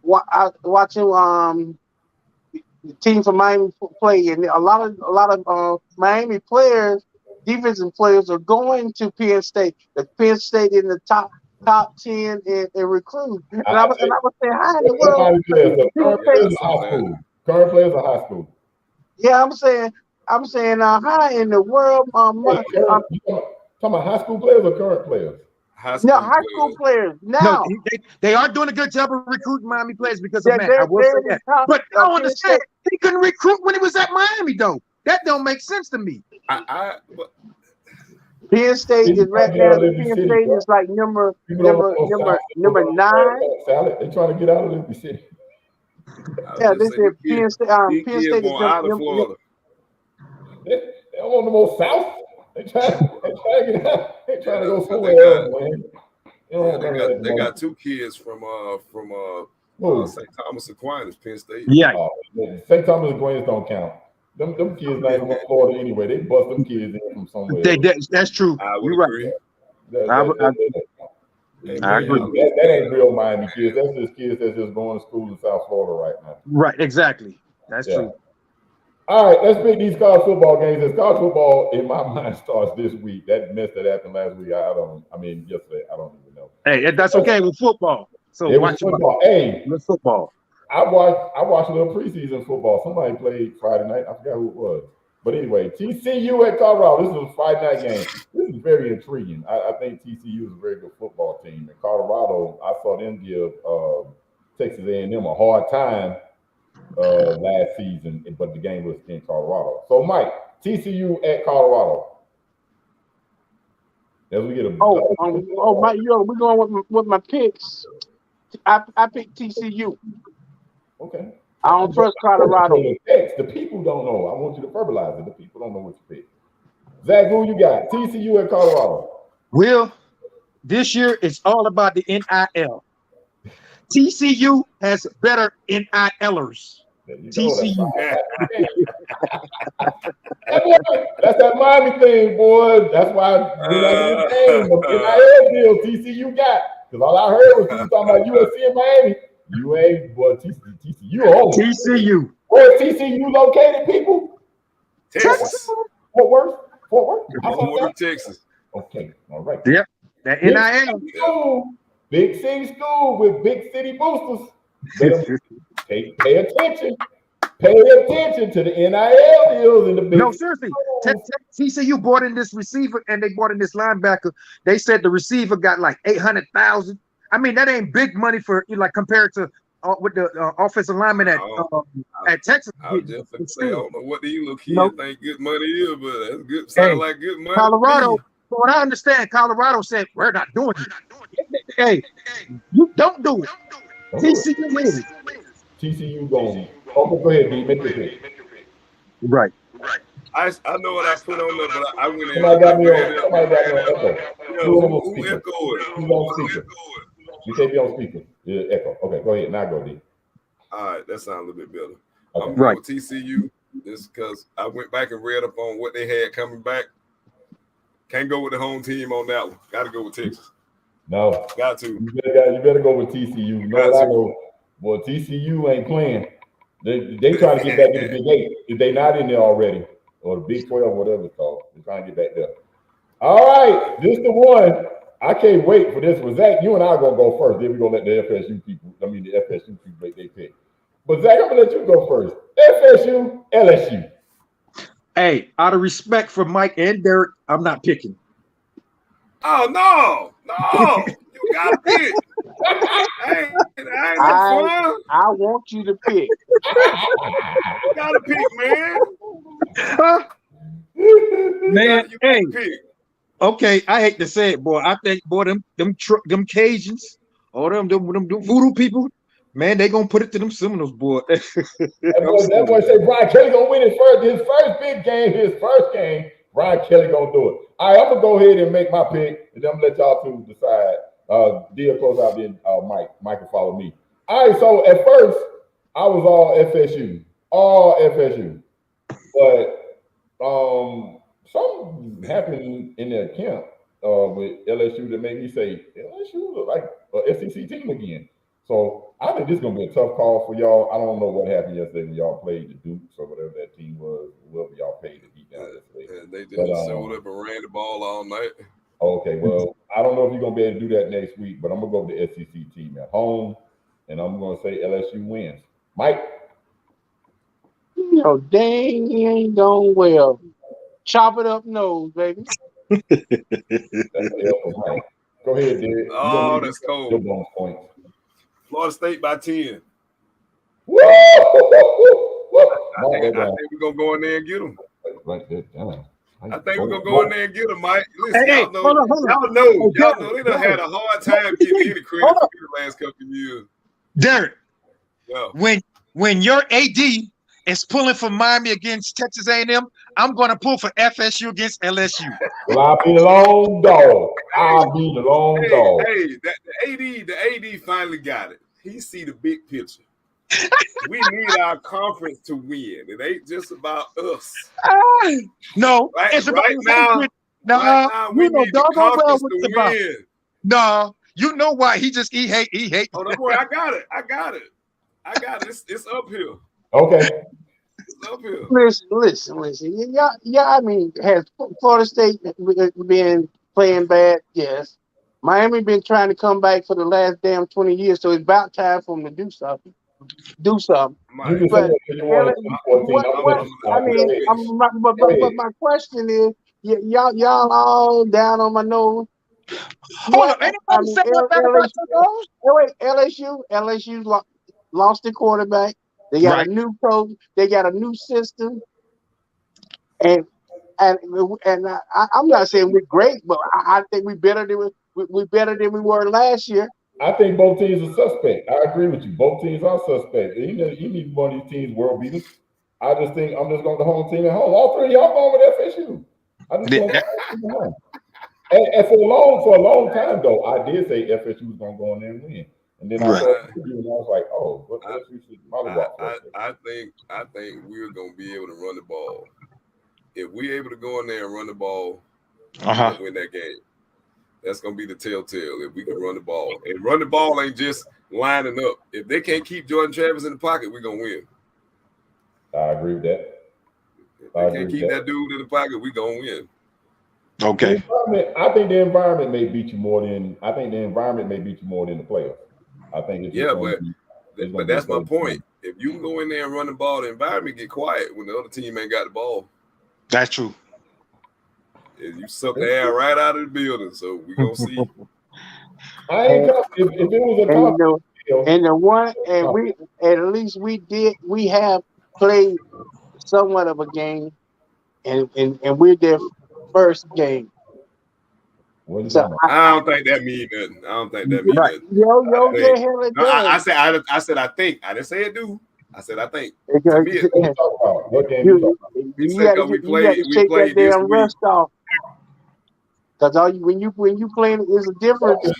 watching the team from Miami play, and a lot of Miami players, defensive players, are going to Penn State. The Penn State in the top 10 in recruit. And I was saying, how in the world? Current players are high school. Yeah, I'm saying, how in the world? Talking about high school players or current players? High school players. Now they are doing a good job of recruiting Miami players because of Matt. I will say that. But I don't understand. He couldn't recruit when he was at Miami, though. That don't make sense to me. Penn State is right now. Penn State is like number 9. They're trying to get out of Liberty City. Yeah, they said Penn State. Penn State is out of Florida. They don't want the most south. They trying to go somewhere else, man. They got two kids from St. Thomas Aquinas, Penn State. Yeah. St. Thomas Aquinas don't count. Them kids not even from Florida anyway. They bust them kids in from somewhere else. That's true. I would You're agree. I agree. That ain't real Miami kids. That's just kids that's just going to school in South Florida right now. Right, exactly. That's true. All right, let's pick these college football games. As college football, in my mind, starts this week. That mess that happened last week, yesterday, I don't even know. Hey, that's okay with football. So watch football. Hey, with football. I watched a little preseason football. Somebody played Friday night. I forgot who it was. But anyway, TCU at Colorado. This is a Friday night game. This is very intriguing. I think TCU is a very good football team. And Colorado, I saw them give Texas A&M a hard time last season, but the game was in Colorado. So, Mike, TCU at Colorado. As we get a Mike, we're going with my picks. I picked TCU. Okay. I don't trust Colorado. The people don't know. I want you to verbalize it. The people don't know what you pick. Zach, who you got? TCU at Colorado. Will, this year it's all about the NIL. TCU has better NILers. TCU. That's that Miami thing, boy. That's why we're not in the NIL deal TCU got. Because all I heard was people talking about USC and Miami. You ain't, boy, TCU on TCU. Where is TCU located, people? Texas. Fort Worth, Texas. Okay, all right. Yep, that NIL. Big city school with big city boosters. Pay attention. Pay attention to the NIL deals in the big. No, seriously. TCU brought in this receiver and they brought in this linebacker. They said the receiver got like $800,000. I mean, that ain't big money for compared to with the offensive lineman at Texas. I was just gonna say, I don't know what these little kids think good money is, but that's good. Sound like good money. Colorado. From what I understand, Colorado said we're not doing it. Hey, you don't do it. TCU is. TCU going. Okay, go ahead, D. Make your pick. Right. I know what I put on there, but I went in. Somebody got me on echo. Who echoed? Who's on speaker? You can't be on speaker. Yeah, echo. Okay, go ahead. Now go, D. All right, that sounds a little bit better. Okay. I'm going with TCU just because I went back and read up on what they had coming back. Can't go with the home team on that one. Got to go with Texas. No. Got to. You better go with TCU. You know what I know? Well, TCU ain't playing. They trying to get back in the Big 8. If they not in there already, or the Big 12, whatever it's called. They're trying to get back there. All right, this the one. I can't wait for this one. Zach, you and I are going to go first. Then we're going to let the FSU people make their pick. But Zach, I'm going to let you go first. FSU, LSU. Hey, out of respect for Mike and Derek, I'm not picking. Oh, no. You got to pick. I want you to pick. You got to pick, man. Man, hey. Pick. Okay, I hate to say it, boy. I think, boy, them Cajuns or them voodoo people, man, they gonna put it to them Seminoles, boy. That boy say Brian Kelly gonna win his first big game, his first game. Brian Kelly gonna do it. All right, I'm gonna go ahead and make my pick, and then I'm gonna let y'all two decide. Deal close out, then Mike will follow me. All right, so at first I was all FSU, but something happened in their camp with LSU that made me say LSU look like an SEC team again. So I think this is gonna be a tough call for y'all. I don't know what happened yesterday when y'all played the Dukes or whatever that team was, whoever y'all paid to beat down yesterday. Yeah, they just showed up and ran the ball all night. Okay, well, I don't know if you're gonna be able to do that next week, but I'm gonna go with the SEC team at home, and I'm gonna say LSU wins. Mike, dang, he ain't going well. Chop it up nose, baby. That's L for Mike. Go ahead, Derek. Oh, that's cold. Your bonus points. Florida State by 10. Woo! I think we're gonna go in there and get them. I think we're gonna go in there and get them, Mike. Listen, y'all know they done had a hard time getting any credit for the last couple of years. Derek, Yeah. when your AD is pulling for Miami against Texas A&M, I'm going to pull for FSU against LSU. Well, I'll be the long dog. I'll be the long dog. Hey, the AD finally got it. He see the big picture. We need our conference to win. It ain't just about us. No, Right now, we need the conference to win. No, you know why? He hate. Oh, don't worry, I got it. It's uphill. Okay. It's uphill. Listen. Yeah. I mean, has Florida State been playing bad? Yes. Miami been trying to come back for the last damn 20 years, so it's about time for them to do something. But my question is, y'all all down on my nose. Hold up, anybody say that about LSU lost the quarterback. They got a new coach. They got a new system, and I'm not saying we're great, but I think we're better than we were last year. I think both teams are suspect. I agree with you. Both teams are suspect. You need one of these teams world beaters. I just think I'm just going to the home team at home. All three of y'all going with FSU. I just going to home. And for a long time though, I did say FSU was going to go in there and win. And then I was like, oh, I think we're going to be able to run the ball. If we're able to go in there and run the ball, we're going to win that game. That's going to be the telltale if we can run the ball. And run the ball ain't just lining up. If they can't keep Jordan Travis in the pocket, we're going to win. I agree with that. If they can't keep that dude in the pocket, we're going to win. Okay. I think the environment may beat you more than the playoffs. I think it's but that's my point. If you can go in there and run the ball, the environment get quiet when the other team ain't got the ball. That's true. You suck the air right out of the building, so we're gonna see. I ain't if it was we have played somewhat of a game, and we're their first game. So I don't think that means nothing. I said I think. I didn't say it do. I said I think. To me, what game you talking about? We played this week. Rest off. Because when you playing is a difference.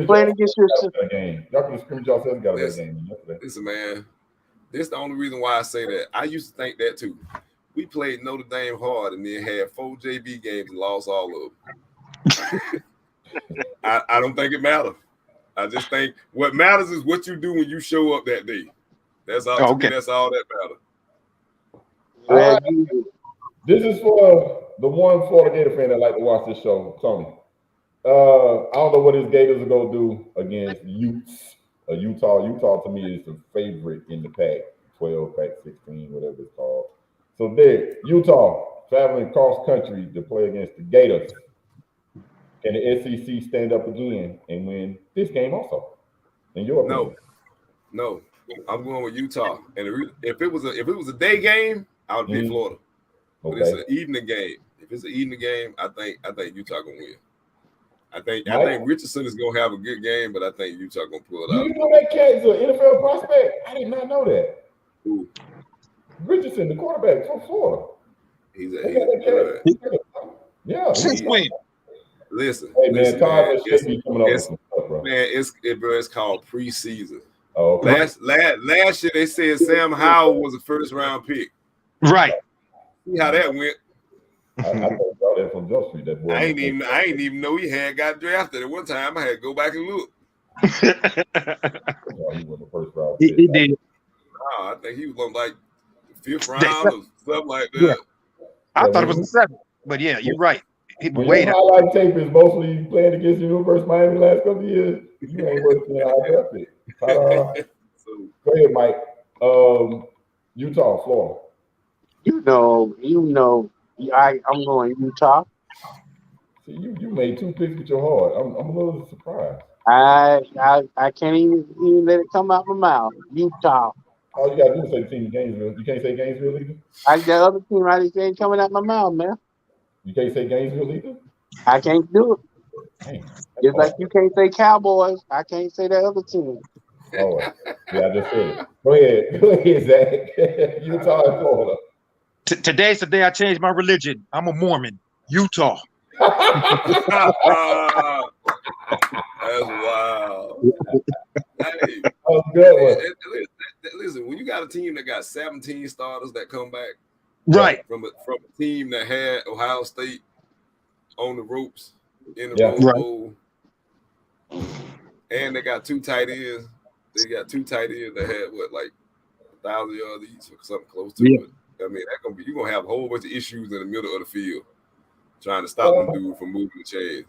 Playing against your game. Y'all can scrimmage yourselves got that game. Listen, man. This is the only reason why I say that. I used to think that too. We played Notre Dame hard and then had 4 JV games and lost all of them. I don't think it matters. I just think what matters is what you do when you show up that day. That's all. Okay. That's all that matters. This is for the one Florida Gator fan that like to watch this show, Tony. I don't know what his Gators are gonna do against Utes. Utah. Utah to me is the favorite in the Pac-12, Pac-16, whatever it's called. So there, Utah traveling cross country to play against the Gators. Can the SEC stand up again and win this game also? In your opinion? No. I'm going with Utah. And if it was a day game, I would pick Florida. But it's an evening game. If it's an evening game, I think Utah gonna win. I think Richardson is gonna have a good game, but I think Utah gonna pull it out. You know that cat's an NFL prospect? I did not know that. Who? Richardson, the quarterback from Florida. He's a yeah. Listen. Hey man, Todd it's called preseason. Oh, okay. Last year they said Sam Howell was a first round pick. Right. See how that went. I thought that from Jump Street. That boy. I ain't even know he had got drafted at one time. I had to go back and look. He was the first round. He did. I think he was on like the 5th round or something like that. Yeah. I thought it was the 7th, but yeah, you're right. People wait. Highlight tape is mostly playing against the University of Miami the last couple of years. You ain't worth playing high draft pick. Go ahead, Mike. Utah, Florida. You know. I'm going Utah. See, you made 2 picks with your heart. I'm a little surprised. I can't even let it come out my mouth. Utah. All you gotta do is say the team Gainesville. You can't say Gainesville either. The other team I just ain't coming out my mouth, man. You can't say Gainesville either. I can't do it. Dang, Just like you can't say Cowboys, I can't say that other team. Oh, yeah, I just said it. Go ahead. Go ahead, Zach. Utah and Florida. Today's the day I changed my religion. I'm a Mormon. Utah. That's wild. Hey, oh, good one. Listen, when you got a team that got 17 starters that come back, right, from a team that had Ohio State on the ropes in the Yeah. Rose Right. Bowl, and they got 2 tight ends. They got 2 tight ends that had what, like 1,000 yards each or something close to Yeah. it. I mean, you're gonna have a whole bunch of issues in the middle of the field trying to stop them dudes from moving the chain.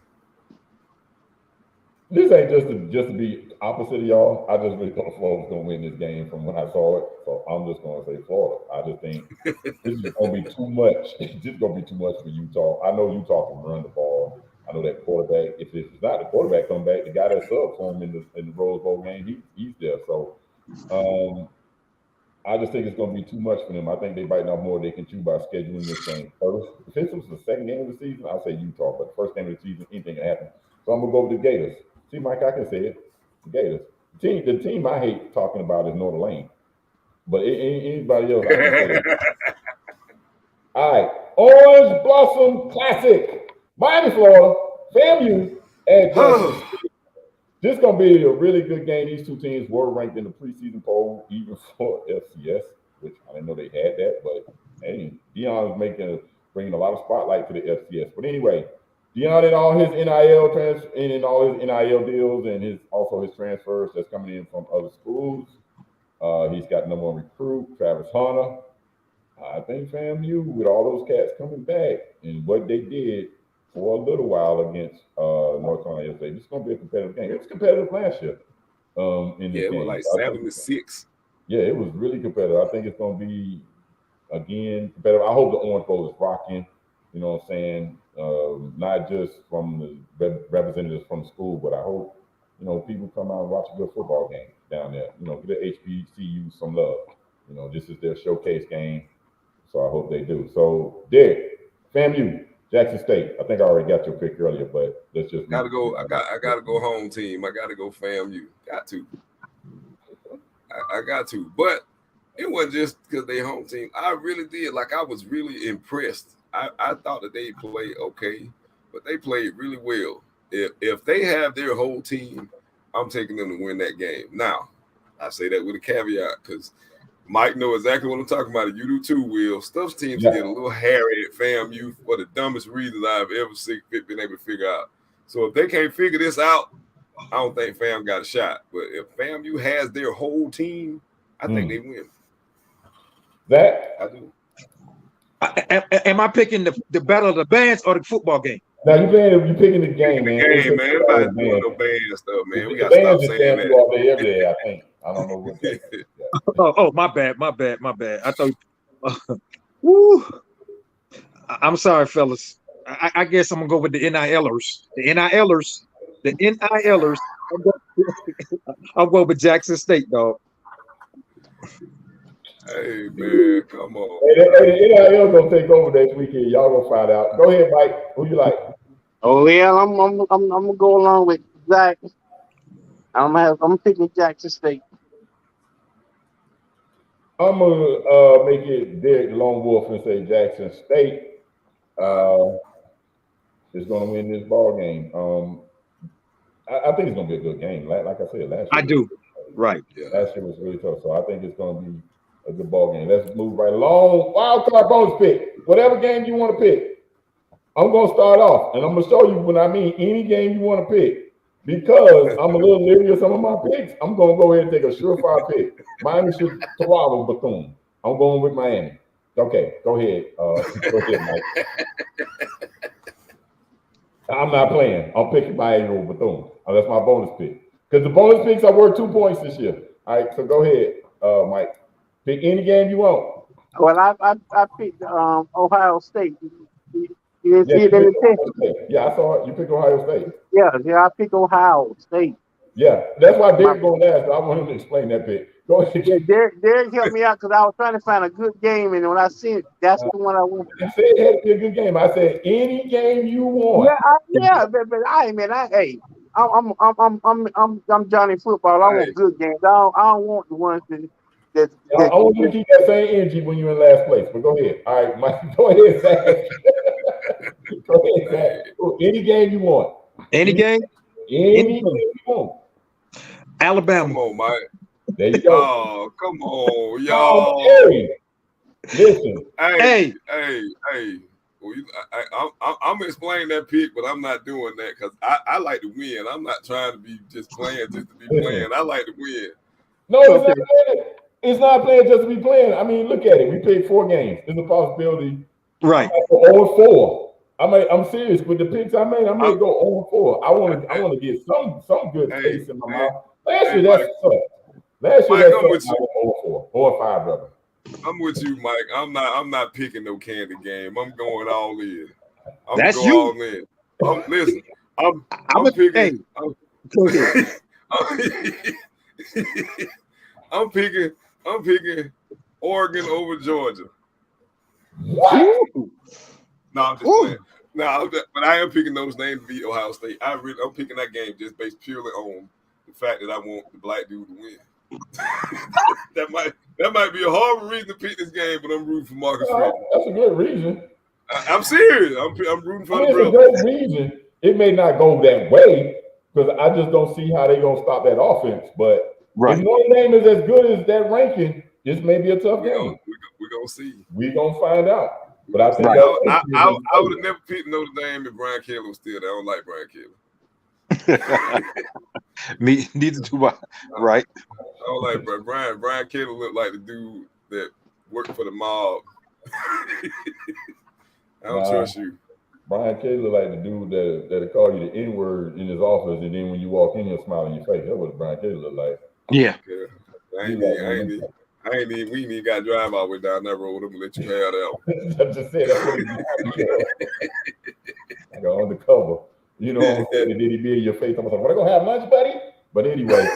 This ain't just to be opposite of y'all. I just really thought Florida was gonna win this game from when I saw it. So I'm just gonna say Florida. I just think this is gonna be too much. It's just gonna be too much for Utah. I know Utah can run the ball. I know that quarterback. If it's not the quarterback come back, the guy that subbed for him in the Rose Bowl game, he's there. So I just think it's going to be too much for them. I think they biting off more they can chew by scheduling this game first. If this was the second game of the season, I'll say Utah. But the first game of the season, anything can happen. So I'm going to go with the Gators. See, Mike, I can say it. The Gators. The team I hate talking about is Notre Dame. But anybody else, I can say it. All right. Orange Blossom Classic. Miami, Florida. FAMU at Jackson State. This is going to be a really good game. These two teams were ranked in the preseason poll, even for FCS, which I didn't know they had that. But hey, Deion is bringing a lot of spotlight to the FCS. But anyway, Deion and all his NIL deals and his transfers that's coming in from other schools. He's got number 1 recruit, Travis Hunter. I think FAMU, with all those cats coming back and what they did for a little while against North Carolina State, it's going to be a competitive game. It was competitive last year. In this it game. was like 7-6. Yeah, it was really competitive. I think it's going to be again competitive. I hope the Orange Bowl is rocking. You know what I'm saying? Not just from the representatives from the school, but I hope people come out and watch a good football game down there. Give the HBCU some love. This is their showcase game, so I hope they do. So, Derek, FAMU. Jackson State. I think I already got your pick earlier, but let's just gotta go. I gotta go home team. I gotta go FAMU. Got to. I got to. But it wasn't just because they home team. I really did. Like, I was really impressed. I thought that they played okay, but they played really well. If they have their whole team, I'm taking them to win that game. Now, I say that with a caveat because Mike know exactly what I'm talking about. You do too, Will. Stuff's teams get a little hairy at FAMU for the dumbest reasons I've ever been able to figure out. So if they can't figure this out, I don't think FAM got a shot. But if FAMU has their whole team, I think they win. That I do. Am I picking the battle of the bands or the football game? Now you're picking the game, man. Man. Everybody doing no band stuff, man. We got to stop saying that. All day, every day, I think. I don't know what that is. Oh, my bad. I thought. Woo. I'm sorry, fellas. I guess I'm gonna go with the NILers. I'll go with Jackson State, dog. Hey man, come on. Hey, the NIL gonna take over next weekend. Y'all gonna find out. Go ahead, Mike. Who you like? Oh yeah, I'm gonna go along with Zach. I'm picking Jackson State. I'm gonna make it Derek Lone Wolf and say Jackson State is gonna win this ball game. I think it's gonna be a good game. Like I said, last year. I do. Right. Last year was really tough, so I think it's gonna be a good ball game. Let's move right along. Wild card bonus pick. Whatever game you want to pick. I'm gonna start off, and I'm gonna show you when I mean any game you want to pick. Because I'm a little leery of some of my picks, I'm gonna go ahead and take a surefire pick. Miami should throttle Bethune. I'm going with Miami. Okay, go ahead. Go ahead, Mike. I'm not playing. I'm picking Miami over Bethune. That's my bonus pick. Because the bonus picks are worth 2 points this year. All right, so go ahead, Mike. Pick any game you want. Well, I picked Ohio State. You didn't see it in the text? Yeah, I saw it. You picked Ohio State. Yeah, I picked Ohio State. Yeah, that's why Derek going last. I want him to explain that pick. Go ahead. Yeah, Derek helped me out because I was trying to find a good game, and when I see it, that's the one I want. I said it had to be a good game. I said any game you want. Yeah, but hey, I'm Johnny Football. I want good games. I don't want the ones that I want you to keep that same energy when you're in last place. But go ahead. All right, Mike. Go ahead, Zach. Go ahead, Zach. Any game you want. Any game? Any game you want. Alabama. Come on, Mike. There you go. Oh, come on, y'all. Hey, listen. Hey. Well, I'm gonna explain that pick, but I'm not doing that because I like to win. I'm not trying to be just playing just to be playing. I like to win. No, it's not playing. It's not playing just to be playing. I mean, look at it. We played 4 games. There's a possibility. Right. 0-4. I'm serious with the picks I made. I may go 0-4. I want to get some good taste in my mouth. Last year that's sucked. Last year that's sucked. 0-4, 4-5, brother. I'm with you, Mike. I'm not picking no candy game. I'm going all in. That's going you. All in. Listen, I'm picking. Go ahead. I'm picking Oregon over Georgia. What? No, I'm just playing. No, but I am picking those names to beat Ohio State. I'm picking that game just based purely on the fact that I want the black dude to win. that might be a horrible reason to pick this game, but I'm rooting for Marcus Freeman. That's a good reason. I'm serious. I'm rooting for the brother. It's a good reason. It may not go that way because I just don't see how they're gonna stop that offense. But if Notre Dame is as good as that ranking, this may be a tough game. We're gonna see. We're gonna find out. But I think I would have never picked Notre Dame if Brian Kelly was still there. I don't like Brian Kelly. Me neither do I. Right. I don't like Brian Kelly looked like the dude that worked for the mob. I don't trust you. Brian Kelly looked like the dude that called you the N-word in his office, and then when you walk in, he'll smile in your face. That's what Brian Kelly looked like. Yeah. We ain't even got to drive all the way down that road. I'm gonna let you have that one. I just said that's what I got undercover. You know what I'm saying? And then he be in your face. I'm like, "What, I gonna have lunch, buddy?" But anyway.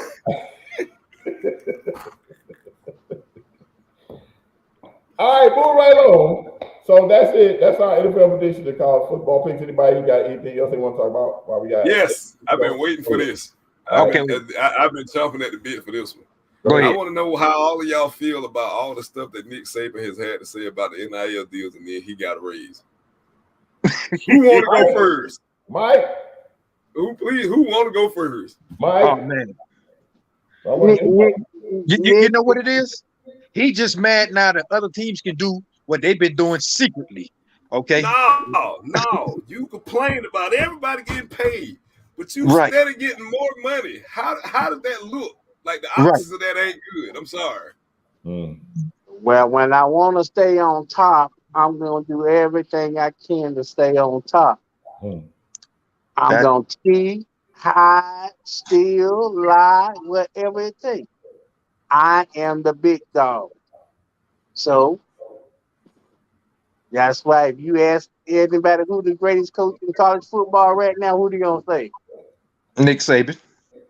All right, move right on. So that's it. That's our NFL prediction to college football picks. Anybody got anything else they want to talk about while we got? Yes, I've been waiting for this. Okay. I've been chomping at the bit for this one. I want to know how all of y'all feel about all the stuff that Nick Saban has had to say about the NIL deals, and then he got a raise. Who want to go first? Mike. Who want to go first? Mike. Oh man. You know what it is? He just mad now that other teams can do what they've been doing secretly. Okay. No. You complain about everybody getting paid, but you steady getting more money. How does that look? Like the opposite of that ain't good. I'm sorry. Well, when I want to stay on top, I'm going to do everything I can to stay on top. I'm going to cheat, hide, steal, lie, whatever it takes. I am the big dog. So that's why if you ask anybody who the greatest coach in college football right now, who they going to say? Nick Saban.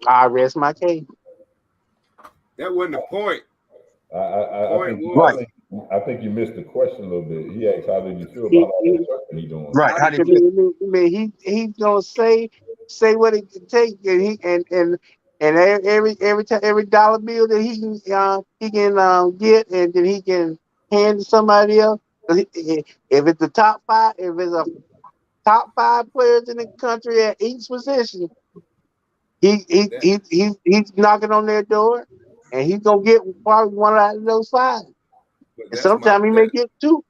I rest my case. That wasn't the point. I think you missed the question a little bit. He asked, "How did you feel about all the stuff that he's doing?" Right. How did you? He's gonna say what it can take, and every dollar bill that he can get, and then he can hand to somebody else. If it's the top 5, if it's a top 5 players in the country at each position, he's knocking on their door. And he's gonna get probably one out of those 5. And sometimes he may get 2.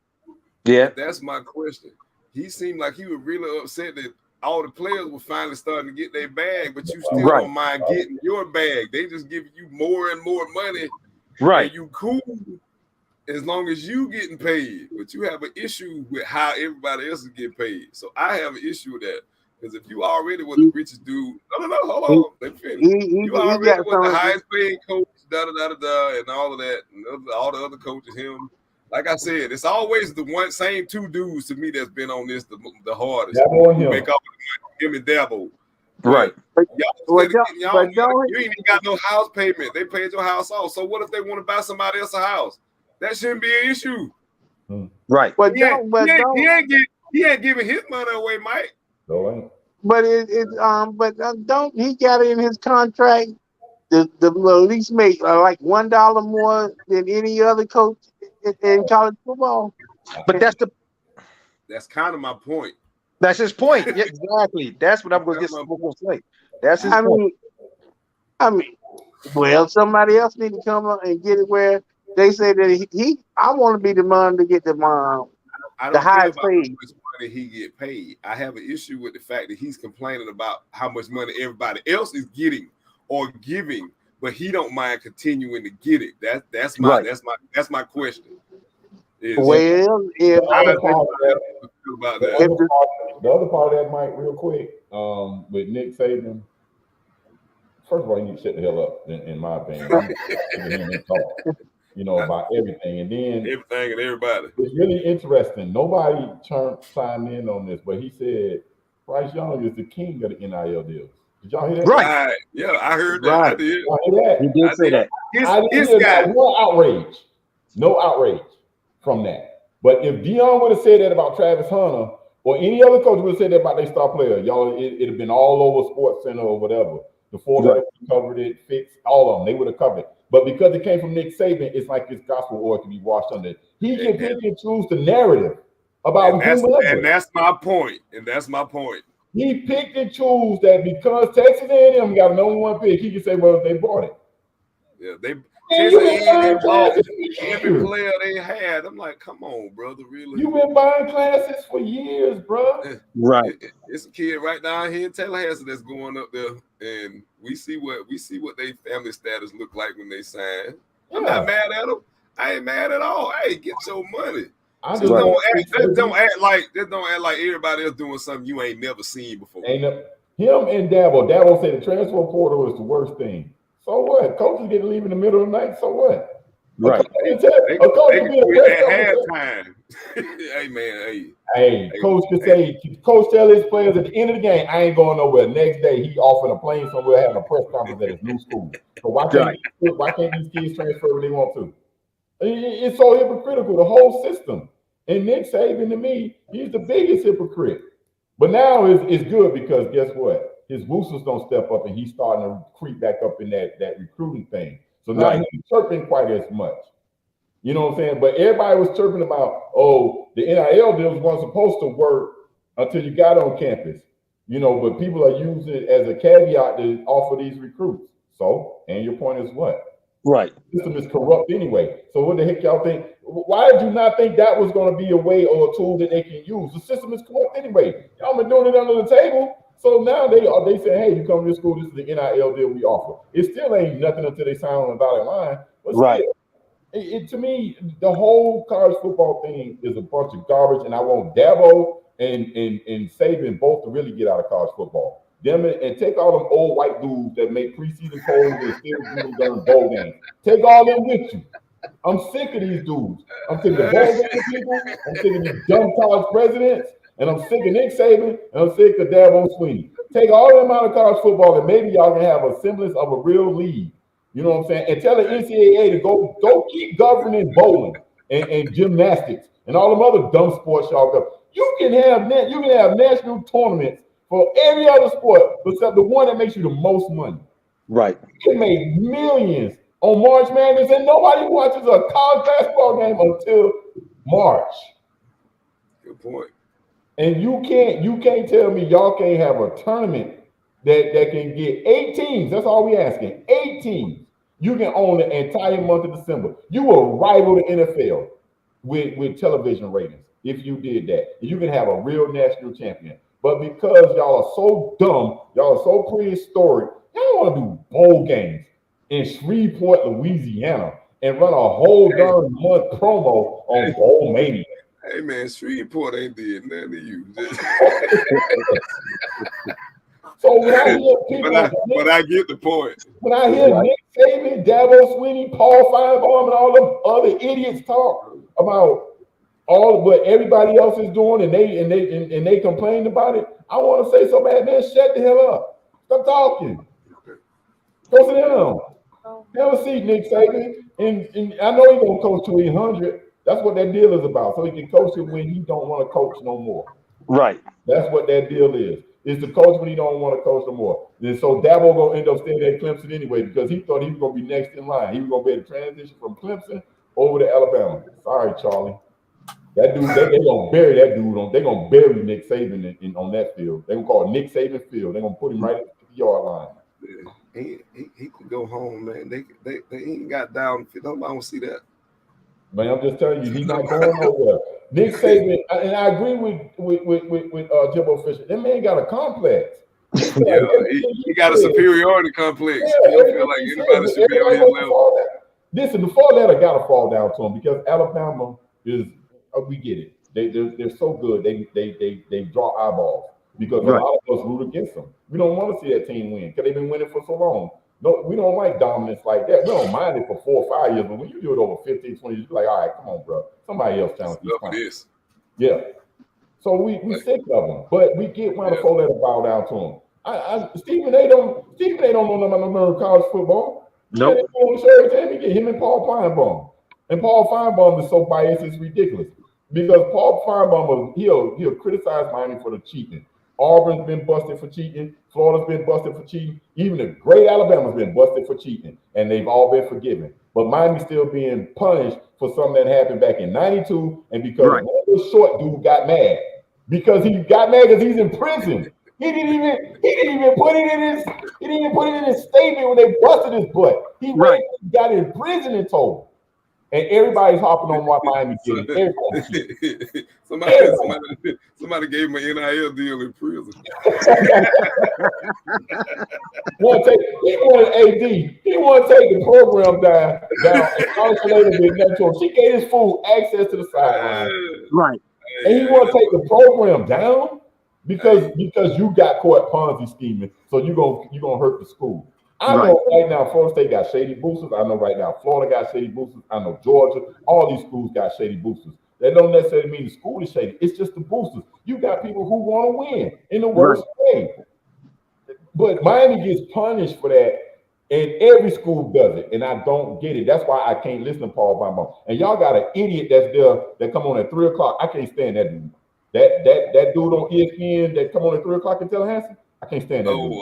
Yeah, that's my question. He seemed like he was really upset that all the players were finally starting to get their bag, but you still don't mind getting your bag. They just give you more and more money. Right. And you cool as long as you getting paid, but you have an issue with how everybody else is getting paid. So I have an issue with that. Because if you already were the richest dude, hold on, let me finish. You already was the highest paid coach, and all of that, and all the other coaches, him. Like I said, it's always the same 2 dudes to me that's been on this the hardest. Make up him and Dabo. Right. You ain't even got no house payment. They paid your house off. So what if they want to buy somebody else a house? That shouldn't be an issue. Right. But he ain't giving his money away, Mike. but don't he got in his contract the least make like $1 more than any other coach in college football? But That's kind of my point. that's his point. Yeah, exactly. That's what I'm going to say. That's his point. I mean, well, somebody else need to come up and get it where they say that I want to be the one to get the I don't the care highest about how paid. much money he get paid. I have an issue with the fact that he's complaining about how much money everybody else is getting or giving, but he don't mind continuing to get it. That's my question. Well, The other part of that, Mike, real quick, with Nick Saban. First of all, you need to shut the hell up, in my opinion. About everything. And then everything and everybody. It's really interesting. Nobody chimed in on this, but he said Bryce Young is the king of the NIL deals. Did y'all hear that? Right. Yeah, I heard that. Right. I did. Y'all hear that? He did say that. I didn't hear not one outrage. No outrage from that. But if Dion would have said that about Travis Hunter or any other coach would have said that about their star player, y'all, it'd have been all over Sports Center or whatever. The four that covered it, fixed all of them. They would have covered it. But because it came from Nick Saban, it's like this gospel oil can be washed under. He can pick and choose the narrative about whomever. And that's my point. He picked and chose that because Texas A&M got a number one pick. He can say, well, they bought it. Yeah, Texas A&M bought every player they had. I'm like, come on, brother, really? You've been buying classes for years, bro. Right. It's a kid right down here in Tallahassee that's going up there, and we see what their family status look like when they sign. I'm not mad at them. I ain't mad at all. Hey, get your money. Just don't act like everybody else doing something you ain't never seen before. Him and Dabo said the transfer portal is the worst thing. So what? Coaches get to leave in the middle of the night. So what? Right. A coach can be at halftime. Hey man, coach can say, coach tell his players at the end of the game, I ain't going nowhere. Next day, he off in a plane somewhere having a press conference at his new school. So why can't these kids transfer when they want to? It's so hypocritical, the whole system. And Nick Saban, to me, he's the biggest hypocrite. But now it's good because guess what? His boosters don't step up and he's starting to creep back up in that recruiting thing. So now he's chirping quite as much. You know what I'm saying? But everybody was chirping about, the NIL deals weren't supposed to work until you got on campus. But people are using it as a caveat to offer these recruits. So, and your point is what? Right. The system is corrupt anyway. So what the heck y'all think? Why did you not think that was going to be a way or a tool that they can use? The system is corrupt anyway. Y'all been doing it under the table. So now they say, hey, you come to this school, this is the NIL deal we offer. It still ain't nothing until they sign on the dotted line. But still, to me, the whole college football thing is a bunch of garbage, and I want Dabo and Saban both to really get out of college football. Them and take all them old white dudes that make preseason polls and still do them during bowl games. Take all them with you. I'm sick of these dudes. I'm sick of the bowl game people. I'm sick of these dumb college presidents. And I'm sick of Nick Saban. And I'm sick of Dabo Swinney. Take all them out of college football and maybe y'all can have a semblance of a real league. You know what I'm saying? And tell the NCAA to go keep governing bowling and gymnastics and all them other dumb sports y'all go. You can have national tournaments for every other sport except the one that makes you the most money. Right. You can make millions on March Madness, and nobody watches a college basketball game until March. Good point. And you can't tell me y'all can't have a tournament that can get 8 teams. That's all we asking. 8 teams. You can own the entire month of December. You will rival the NFL with television ratings if you did that. And you can have a real national champion. But because y'all are so dumb, y'all are so prehistoric, y'all want to do bowl games in Shreveport, Louisiana, and run a whole darn month promo on Bowl Mania. Hey man, Shreveport ain't did nothing to you. So when I hear people, but I get the point. When I hear Nick Saban, Dabo Swinney, Paul Feinbaum, and all them other idiots talk about all what everybody else is doing, and they complain about it, I want to say so bad, man, shut the hell up. Stop talking. Go sit down. Have a seat, Nick Saban. And I know he's gonna coach till he's 100. That's what that deal is about. So he can coach it when he don't want to coach no more. Right. That's what that deal is. It's the coach when he don't want to coach no more. And so Dabo gonna end up staying at Clemson anyway because he thought he was gonna be next in line. He was gonna be able to transition from Clemson over to Alabama. Sorry, Charlie. That dude, they gonna bury that dude on. They gonna bury Nick Saban on that field. They gonna call it Nick Saban Field. They gonna put him right at the 50-yard line. He can go home, man. They ain't got down. Nobody want to see that. Man, I'm just telling you, he's not going nowhere. Nick Saban, and I agree with Jimbo Fisher. That man got a complex. Yeah, he got a superiority complex. He don't feel like anybody should be on his level. Listen, the fall letter got to fall down to him because Alabama is. We get it. They're so good. They draw eyeballs because a lot of us root against them. We don't want to see that team win because they've been winning for so long. No, we don't like dominance like that. We don't mind it for 4 or 5 years, but when you do it over 15, 20 years, you're like, all right, come on, bro. Somebody else challenge these. Yeah. So we sick of them, but we get why the full letter bow down to them. Stephen A. don't know nothing about college football. Nope. He get him and Paul Feinbaum. And Paul Feinbaum is so biased, it's ridiculous. Because Paul Feinbaum, he'll criticize Miami for the cheating. Auburn's been busted for cheating. Florida's been busted for cheating. Even the great Alabama's been busted for cheating. And they've all been forgiven. But Miami's still being punished for something that happened back in 92. And because this short dude got mad. Because he got mad because he's in prison. He didn't even put it in his statement when they busted his butt. He got in prison and told. And everybody's hopping on what Miami did. Somebody gave him an NIL deal in prison. He wanted AD. He wanted to take the program down and isolate him with Metro. She gave his fool access to the sideline. Right. And he want to take the program down because you got caught Ponzi scheming. So you're gonna hurt the school. I know right now Florida State got shady boosters. I know right now Florida got shady boosters. I know Georgia. All these schools got shady boosters. That don't necessarily mean the school is shady. It's just the boosters. You got people who want to win in the worst way. But Miami gets punished for that, and every school does it. And I don't get it. That's why I can't listen to Paul Feinbaum. And y'all got an idiot that's there that come on at 3 o'clock. I can't stand that dude. That dude on ESPN that come on at 3 o'clock in Tallahassee. I can't stand that dude.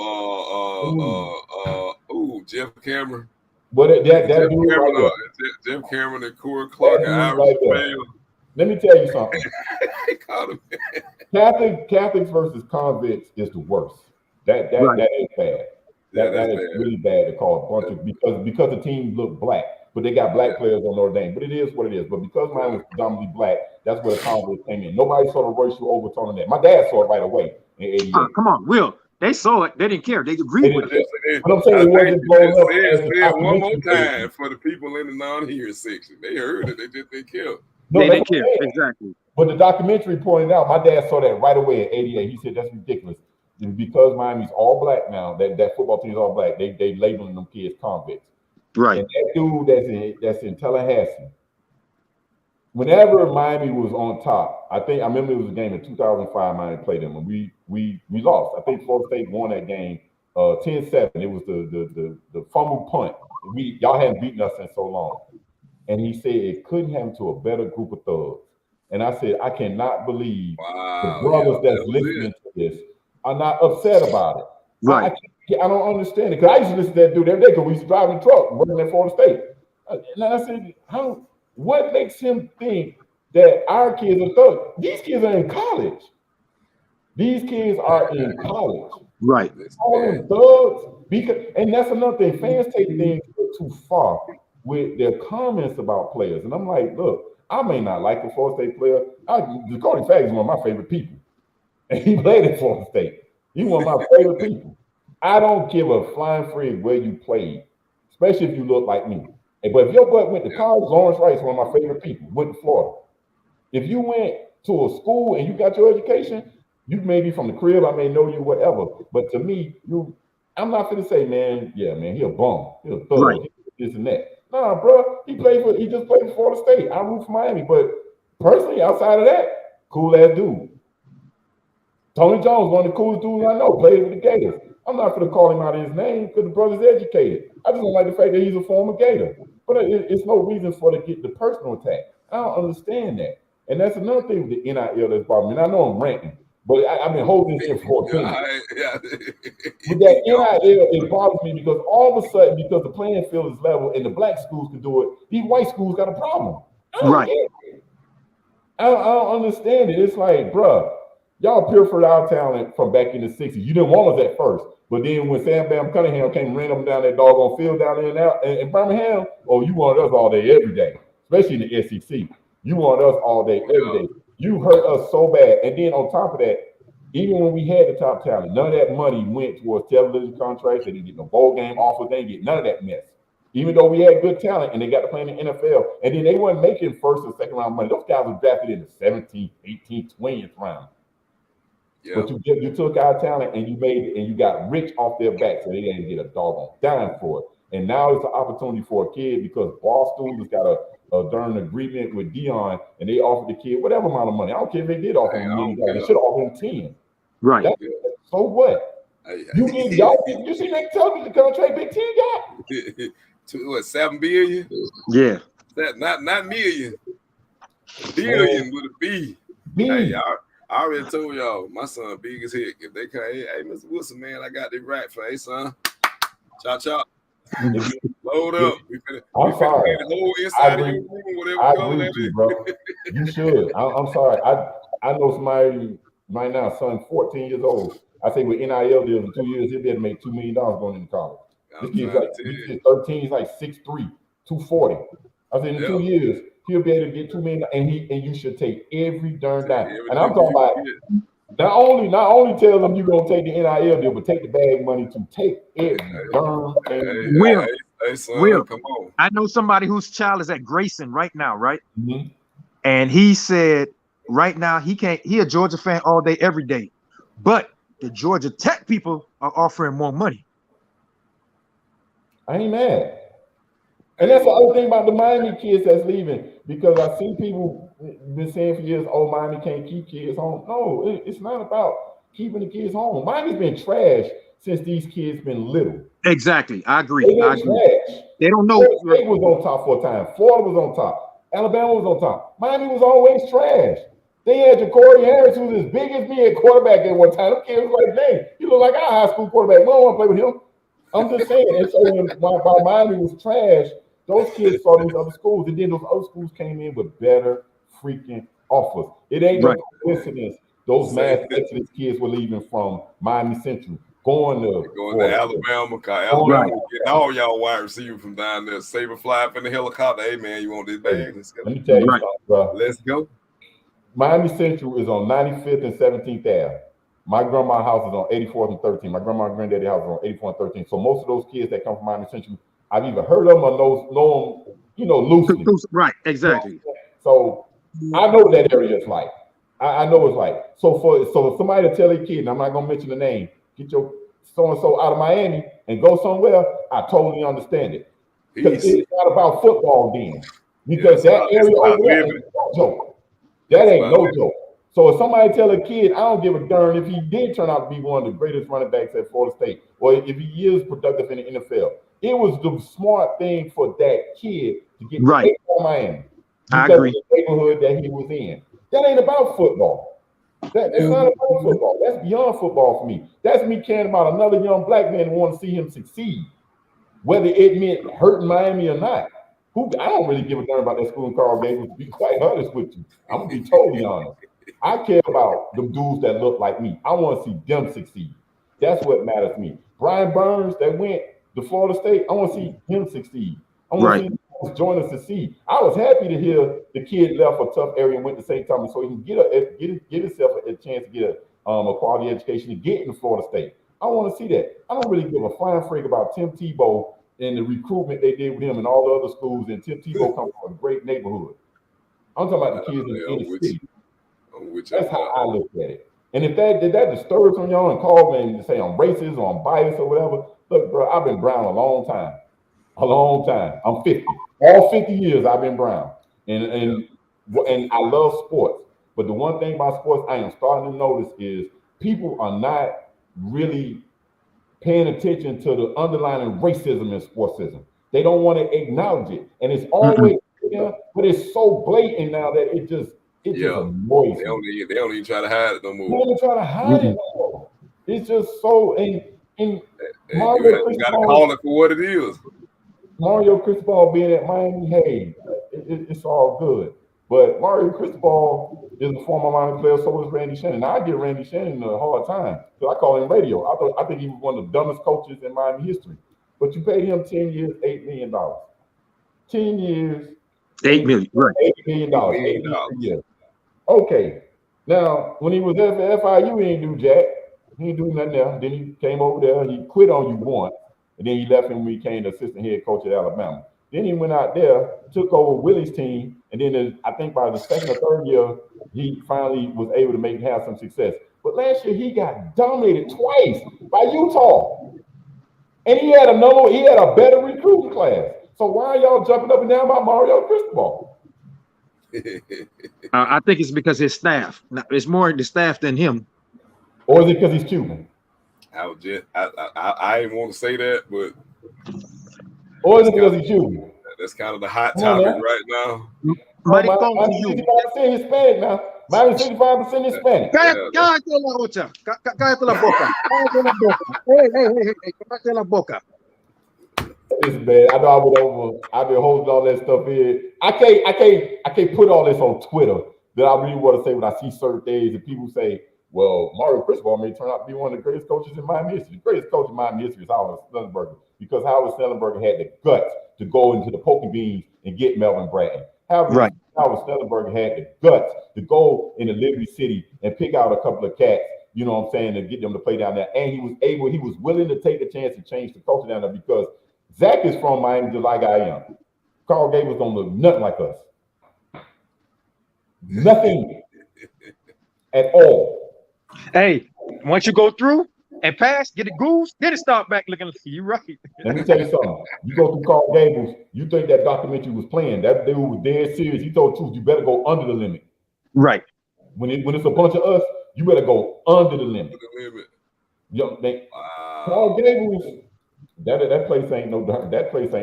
Jeff Cameron. But that dude right there. Jeff Cameron and Corey Clark and Irish Fail. Let me tell you something. Catholics versus convicts is the worst. That is bad. That is really bad to call a bunch of because the team look black, but they got black players on Notre Dame. But it is what it is. But because mine was predominantly black, that's where the convicts came in. Nobody saw the racial overtone in that. My dad saw it right away in '88. Come on, Will. They saw it. They didn't care. They agreed with it. But I'm saying it wasn't blown up. Say it one more time for the people in the non-hearing section. They heard it. They just didn't care. They didn't care. Exactly. But the documentary pointed out, my dad saw that right away in '88. He said that's ridiculous. Because Miami's all black now, that football team is all black. They labeling them kids convicts. Right. And that dude that's in Tallahassee. Whenever Miami was on top, I remember it was a game in 2005. Miami played them, and we lost. I think Florida State won that game 10-7. It was the fumble punt. Y'all hadn't beaten us in so long. And he said it couldn't happen to a better group of thugs. And I said, I cannot believe the brothers that's listening to this are not upset about it. Right. I don't understand it. Because I used to listen to that dude every day because we used to drive in the truck working at Florida State. And I said, what makes him think that our kids are thugs? These kids are in college. These kids are in college. Right. All them thugs. And that's another thing. Fans take things too far with their comments about players. And I'm like, look, I may not like a Florida State player. Cody Fagg is one of my favorite people. And he played at Florida State. He's one of my favorite people. I don't give a flying frig where you played, especially if you look like me. But if your butt went to college, Lawrence Rice, one of my favorite people, went to Florida. If you went to a school and you got your education, you may be from the crib, I may know you, whatever. But to me, I'm not going to say, man, he a bum. He a thug. Right. This and that. Nah, bro, he just played for Florida State. I root for Miami. But personally, outside of that, cool ass dude. Tony Jones, one of the coolest dudes I know, played with the Gators. I'm not going to call him out of his name because the brother's educated. I just don't like the fact that he's a former Gator. But it's no reason for to get the personal attack. I don't understand that. And that's another thing with the NIL that's bothering me. And I know I'm ranting, But I've been holding this in for 10 years. Yeah. With that NIL, it bothers me because all of a sudden, because the playing field is level and the black schools can do it, these white schools got a problem. I don't understand it. It's like, bruh, y'all pilfered our talent from back in the 60s. You didn't want us at first. But then when Sam Bam Cunningham came and ran up down that doggone field down there in Birmingham, oh, you wanted us all day, every day, especially in the SEC. You want us all day, every day. You hurt us so bad. And then on top of that, even when we had the top talent, none of that money went towards television contracts. They didn't get no bowl game offers. They didn't get none of that mess. Even though we had good talent and they got to play in the NFL, and then they weren't making first and second round money. Those guys were drafted in the 17th, 18th, 20th round. Yeah. But you took our talent and you made it, and you got rich off their back, so they didn't get a doggone dime for it. And now it's an opportunity for a kid because Barstool has got a darn agreement with Dion, and they offered the kid whatever amount of money. I don't care if they did offer him $1 million. They should have offered him 10. Right. So what? You see that television contract Big Ten got? What, $7 billion? Yeah. That not million. Billion with a B. Hey, I already told y'all my son big as heck. If they come, hey, Mr. Wilson, man, I got this right for hey son. Chop. Load up. We finna sorry. the whole inside of your room, whatever I agree with you, bro. You should. I'm sorry. I know somebody right now, son, 14 years old. I say with NIL deals in 2 years, he'll be able to make $2 million going into college. This kid's like he's 13, he's like 6'3", 240. I said in 2 years, he'll be able to get $2 million, and you should take every darn dime. And I'm talking about not only tell them you're gonna take the NIL deal, but take the bag money to take every darn thing. Hey, son, come on. I know somebody whose child is at Grayson right now, right? Mm-hmm. And he said right now he a Georgia fan all day, every day, but the Georgia Tech people are offering more money. I ain't mad. And that's the other thing about the Miami kids that's leaving, because I see people been saying for years, oh, Miami can't keep kids home. No, it's not about keeping the kids home. Miami's been trash since these kids been little. Exactly. I agree. Trash. They don't know. State was on top for a time. Florida was on top. Alabama was on top. Miami was always trash. They had Ja'Cory Harris, who was as big as me at quarterback at one time. Them kids was like, dang, you look like our high school quarterback. We don't want to play with him. I'm just saying. And so when Miami was trash, those kids saw these other schools, and then those other schools came in with better freaking offers. It ain't no coincidence those mass exodus kids were leaving from Miami Central, going to Alabama. Alabama getting all y'all wide receivers from down there. Saber fly up in the helicopter. Hey man, you want this bag? Let me tell you something, bro. Let's go. Miami Central is on 95th and 17th Ave. My grandma's house is on 84th and 13th. My grandma and granddaddy house is on 84th and 13th. So most of those kids that come from Miami Central, I've either heard of them or know them, loosely. Right, exactly. So I know what that area is like. I know it's like. So if somebody to tell a kid, and I'm not gonna mention the name, get your so-and-so out of Miami and go somewhere, I totally understand it. Because it's not about football then. Because that area over there ain't no joke. That ain't no joke. So if somebody tell a kid, I don't give a darn if he did turn out to be one of the greatest running backs at Florida State, or if he is productive in the NFL, it was the smart thing for that kid to get away from Miami. I agree. Of the neighborhood that he was in. That ain't about football. That's not about football. That's beyond football for me. That's me caring about another young black man who want to see him succeed, whether it meant hurting Miami or not. I don't really give a darn about that school in Carl Gables, to be quite honest with you. I'm gonna be totally honest. I care about the dudes that look like me. I want to see them succeed. That's what matters to me. Brian Burns that went to Florida State, I want to see him succeed. I want to see him join us succeed. I was happy to hear the kid left a tough area and went to St. Thomas so he can get himself a chance to get a quality education to get into Florida State. I want to see that. I don't really give a flying frig about Tim Tebow and the recruitment they did with him and all the other schools. And Tim Tebow comes from a great neighborhood. I'm talking about the kids in the city. That's how I look at it. And if that disturbs on y'all and call me and say I'm racist or I'm biased or whatever, look, bro, I've been brown a long time. I'm 50. All 50 years I've been brown. And I love sports. But the one thing about sports I am starting to notice is people are not really paying attention to the underlying racism in sportsism. They don't want to acknowledge it. And it's always there, but it's so blatant now that it just It just annoys they me. they don't even try to hide it no They more. don't even try to hide it no more. It's just so and Mario You got to call it for what it is. Mario Cristobal being at Miami, hey, it's all good. But Mario Cristobal is a former Miami player, so is Randy Shannon. Now, I give Randy Shannon a hard time because I call him radio. I think he was one of the dumbest coaches in Miami history. But you paid him 10 years, $8 million. 10 years, $8 million, right? $8 million, $8 million a year. Okay. Now, when he was at FIU, he didn't do jack. He didn't do nothing there. Then he came over there. He quit on you once. And then he left him when he became the assistant head coach at Alabama. Then he went out there, took over Willie's team, and then I think by the second or third year, he finally was able to have some success. But last year, he got dominated twice by Utah. And he had a better recruiting class. So why are y'all jumping up and down about Mario Cristobal? I think it's because his staff. It's more the staff than him. Or is it because he's Cuban? I didn't want to say that, but or is it because he's Cuban? That's kind of the hot topic right now. Miami 65% Hispanic now. Miami 65% Hispanic. Cállate la boca. Cállate la boca. Cállate la boca. Hey, cállate la boca. It's bad. I know I've been holding all that stuff in. I can't put all this on Twitter that I really want to say when I see certain things and people say, well, Mario Cristobal may turn out to be one of the greatest coaches in Miami history. The greatest coach in Miami history is Howard Schnellenberger, because Howard Schnellenberger had the guts to go into the poker beans and get Melvin Bratton. Howard Schnellenberger had the guts to go into Liberty City and pick out a couple of cats, you know what I'm saying, and get them to play down there. And he was willing to take the chance to change the culture down there because Zach is from Miami just like I am. Carl Gables don't look nothing like us. Nothing at all. Hey, once you go through and pass, get a goose, then it start back looking like you right. Let me tell you something. You go through Carl Gables, you think that documentary was playing. That dude was dead serious. He told the truth. You better go under the limit. Right. When it's a bunch of us, you better go under the limit. Carl Gables, that place ain't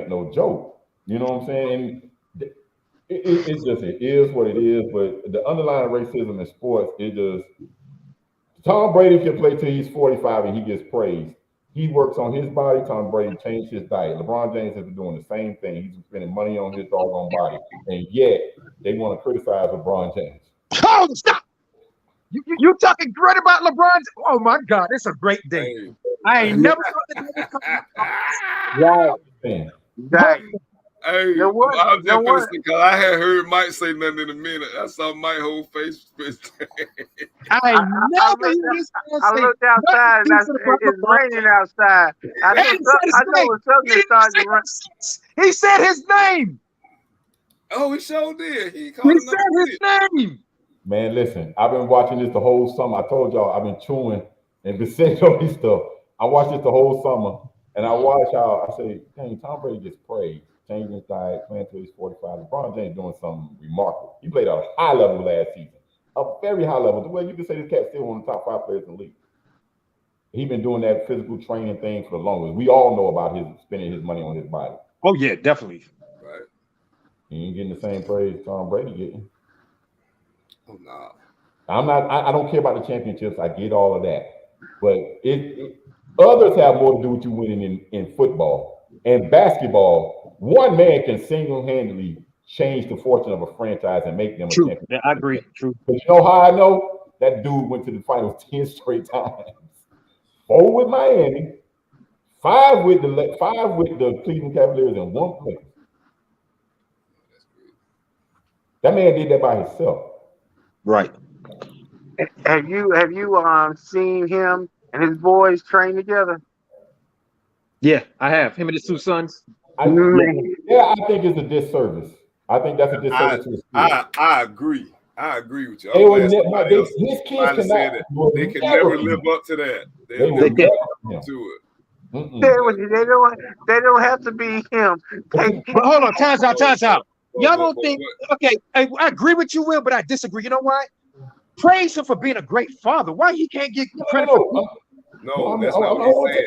no joke. You know what I'm saying? And it is what it is. But the underlying racism in sports, Tom Brady can play till he's 45 and he gets praised. He works on his body. Tom Brady changed his diet. LeBron James has been doing the same thing. He's spending money on his doggone body, and yet they want to criticize LeBron James. Oh, stop! You talking great about LeBron? Oh my God, it's a great day. Hey. I ain't never thought that. Right. Hey, I was just gonna say, because I had heard Mike say nothing in a minute. I saw Mike's whole face. I looked outside and it's raining outside. I know something started to rain. He said his name. Oh, he sure did. He said his name. Man, listen, I've been watching this the whole summer. I told y'all I've been chewing and been saying all this stuff. I watched this the whole summer, and I watch how I say, dang, Tom Brady gets praised. Changing his diet, playing until he's 45. LeBron James doing something remarkable. He played at a high level last season, a very high level. The way you can say this cat's still one of the top 5 players in the league. He's been doing that physical training thing for the longest. We all know about his spending his money on his body. Oh yeah, definitely. Right. He ain't getting the same praise Tom Brady getting. Oh no. I don't care about the championships. I get all of that, but others have more to do with you winning in football and basketball. One man can single-handedly change the fortune of a franchise and make them a champion. Yeah, I agree. True. But you know how I know? That dude went to the finals 10 straight times. 4 with Miami, 5 with the Cleveland Cavaliers, and 1 place. That man did that by himself. Right. Have you seen him and his boys train together? Yeah, I have. Him and his 2 sons. I think it's a disservice. I think that's a disservice to the sport. I agree. I agree with you. His kids they can never live up to that. They never live up to it. They don't have to be him. But hold on, time's out. Y'all don't think? Okay, I agree with you, Will, but I disagree. You know why? Praise him for being a great father. Why he can't get credit for? No, that's not what he's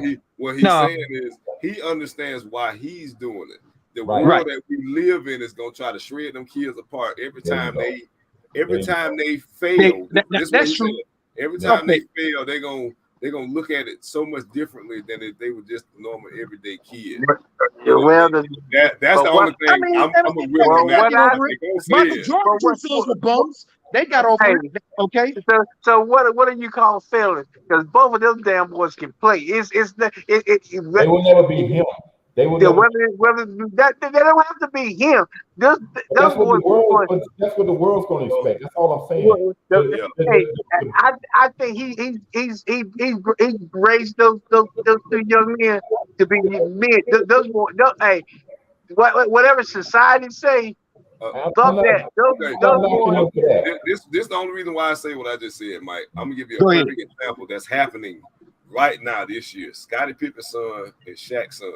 saying. What he's saying is he understands why he's doing it. The world that we live in is gonna try to shred them kids apart every time every time they fail, that's true. Every time they fail, they're gonna look at it so much differently than if they were just a normal everyday kid. Well, that's the only thing. I'm a real Michael Jordan two sons were bums. They got over it. Okay. So what do you call failures? Because both of them damn boys can play. They will never be him. They will never. Whether that they don't have to be him. That's what the world's going to expect. That's all I'm saying. I think he raised those two young men to be men. Hey, whatever society say. This is the only reason why I say what I just said, Mike. I'm gonna give you a perfect example that's happening right now this year. Scottie Pippen's son and Shaq's son,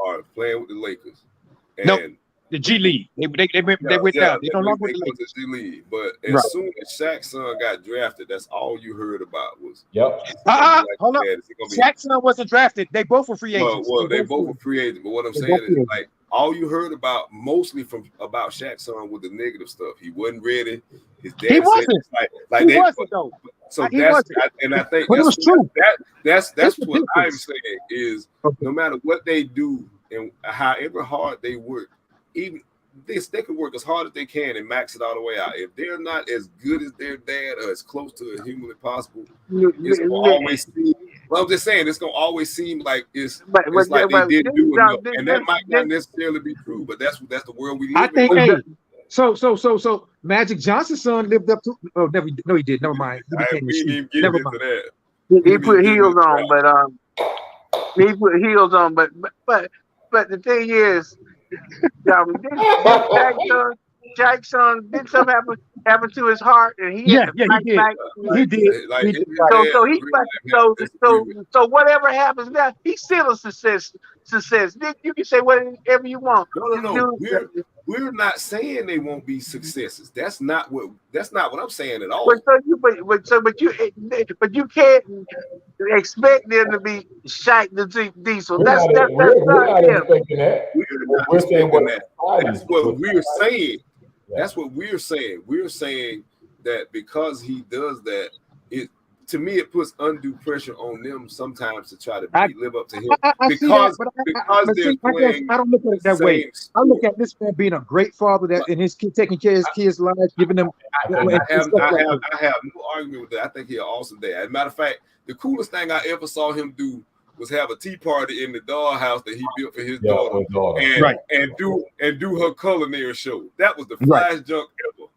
are playing with the Lakers. And the G League. They went down. They don't longer with the Lakers. G League. But as soon as Shaq's son got drafted, that's all you heard about was. Hold up. Shaq's son wasn't drafted. They both were free agents. Well, they both were free agents. But what I'm saying is, like, all you heard about mostly about Shaq's son was the negative stuff. He wasn't ready. His dad he wasn't. He wasn't though. So and I think it was true. That's what I'm saying is no matter what they do and however hard they work, even they could work as hard as they can and max it all the way out. If they're not as good as their dad or as close to it humanly possible, it's gonna always seem. Well, I'm just saying it's gonna always seem like it's like they didn't do enough, and that might not necessarily be true. But that's the world we live in. I think. So Magic Johnson's son lived up to. Oh, no, he did. Never mind. Never mind. He put heels on, but the thing is, Jackson did something happen to his heart, and he had to fight back. He did. So whatever happens now, he's still a success. Nick, you can say whatever you want. No. We're not saying they won't be successes. That's not what I'm saying at all. But you can't expect them to be Shaq the Diesel. That's not expecting that. We're saying that's what we're saying. That's what we're saying. We're saying that because he does that, to me, it puts undue pressure on them sometimes to try to live up to him because they're playing. I don't look at it that way. I look at this man being a great father that and his kid taking care of his kids' lives, giving them. I have no argument with that. I think he's an awesome dad. As a matter of fact, the coolest thing I ever saw him do was have a tea party in the dollhouse that he built for his daughter, and do her culinary show. That was the flyest junk ever.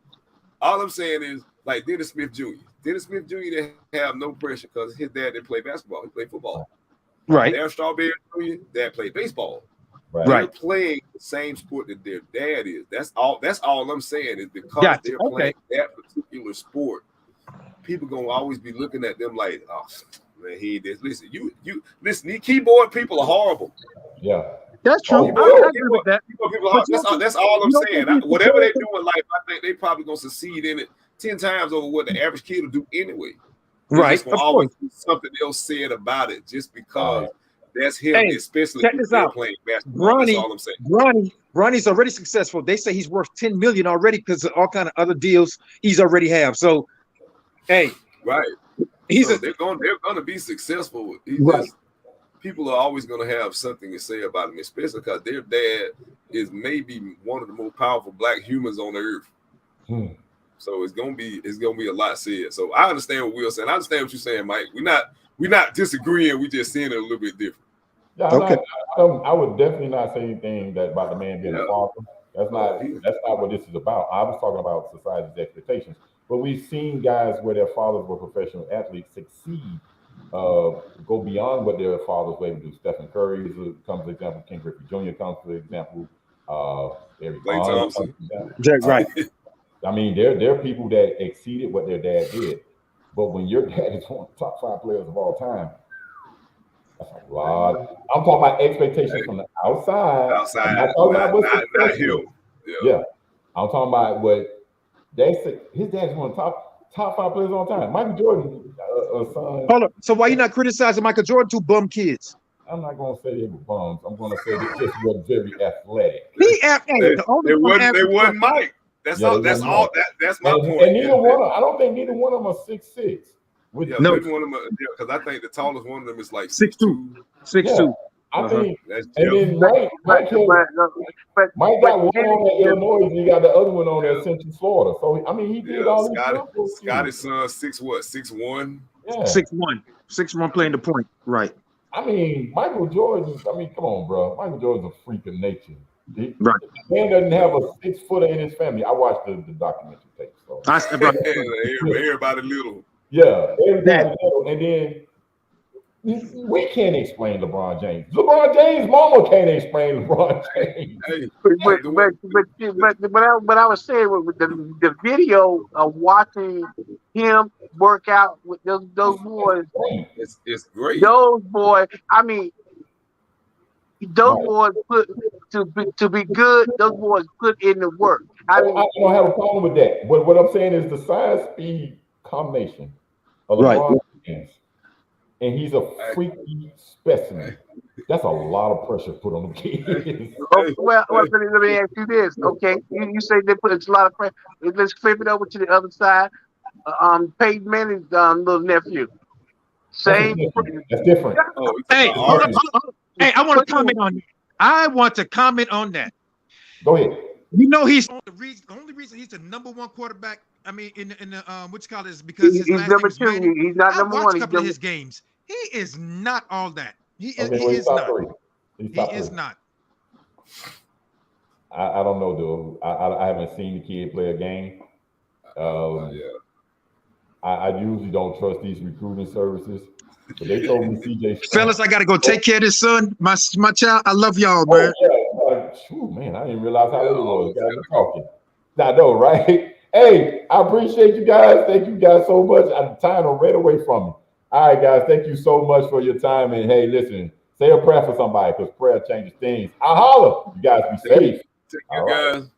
All I'm saying is, like Dennis Smith Jr. Dennis Smith Jr. didn't have no pressure because his dad didn't play basketball; he played football. Right. Darryl Strawberry Jr. Dad played baseball. Right. They're playing the same sport that their dad is. That's all I'm saying is because they're playing that particular sport, people gonna always be looking at them like, oh man, he did. Listen, you listen. These keyboard people are horrible. Yeah. That's true. I agree with that. That's all I'm saying. Whatever they do in life, I think they probably gonna succeed in it 10 times over what the average kid will do anyway. Right. There's always be something else said about it just because that's him, especially check this out. Playing basketball. That's all I'm saying. Ronnie's already successful. They say he's worth $10 million already because of all kind of other deals he's already have. So, hey, right. They're gonna be successful. People are always gonna have something to say about him, especially because their dad is maybe one of the most powerful black humans on the earth. So it's gonna be a lot said. So I understand what Will saying. I understand what you're saying, Mike. We're not disagreeing. We just seeing it a little bit different. Yeah, I would definitely not say anything about the man being a father. That's not what this is about. I was talking about society's expectations. But we've seen guys where their fathers were professional athletes succeed, go beyond what their fathers were able to do. Stephen Curry comes to example. Ken Griffey Jr. comes to example. Eric Thompson. Right. I mean, there are people that exceeded what their dad did. But when your dad is one of the top 5 players of all time, that's a lot. I'm talking about expectations from the outside. I'm talking about not him. Yeah. I'm talking about what his dad's one of the top 5 players of all time. Michael Jordan, son. Hold up. So why you not criticizing Michael Jordan? 2 bum kids. I'm not gonna say they were bums. I'm gonna say they just were very athletic. They wasn't Mike. That's Yeah, all. they That's wouldn't all. know. That's my point. And neither one. I don't think neither one of them are 6'6". Yeah, No. maybe one of them. Because I think the tallest one of them is like 6'2". 6'2". 6'2". I think. That's And Jeff. then Mike but got one then on at Illinois, and he got the other one on at Central Florida. So I mean, he did all these stuff. Scotty's son 6'1". Yeah. 6'1". 6'1" playing the point. Right. I mean, Michael Jordan. I mean, come on, bro. Michael Jordan's a freak of nature. Right. Man doesn't have a 6-footer in his family. I watched the documentary tape. So Everybody little. yeah, everybody little, and then we can't explain LeBron James. LeBron James' mama can't explain LeBron James. Hey, but I was saying with the video of watching him work out with those boys. it's great. Those boys, I mean, those boys put to be good. Those boys put in the work. I don't have a problem with that. But what I'm saying is the size speed combination of LeBron James, and he's a freaky specimen. That's a lot of pressure put on the kids. Well, let me ask you this. Okay, you say they put a lot of pressure. Let's flip it over to the other side. Peyton Manning's little nephew. Same. That's different. Oh, Hey, hold on. Hey, I want to comment on that. I want to comment on that. Go ahead. You know, he's the only reason he's the #1 quarterback. I mean, in the what you call it is because his last number name is 2. Manning. He's not number 1. I watched a couple of his games. He is not all that. He is not. He is not. I don't know, dude. I haven't seen the kid play a game. I usually don't trust these recruiting services. But they told me CJ. Fellas, I gotta go take care of this son. My child. I love y'all, man. Man, I didn't realize how late it was. Guys are talking. I know, right? Hey, I appreciate you guys. Thank you guys so much. The time ran away from me. All right, guys. Thank you so much for your time. And hey, listen, say a prayer for somebody because prayer changes things. I'll holler. You guys be safe. Take care, guys.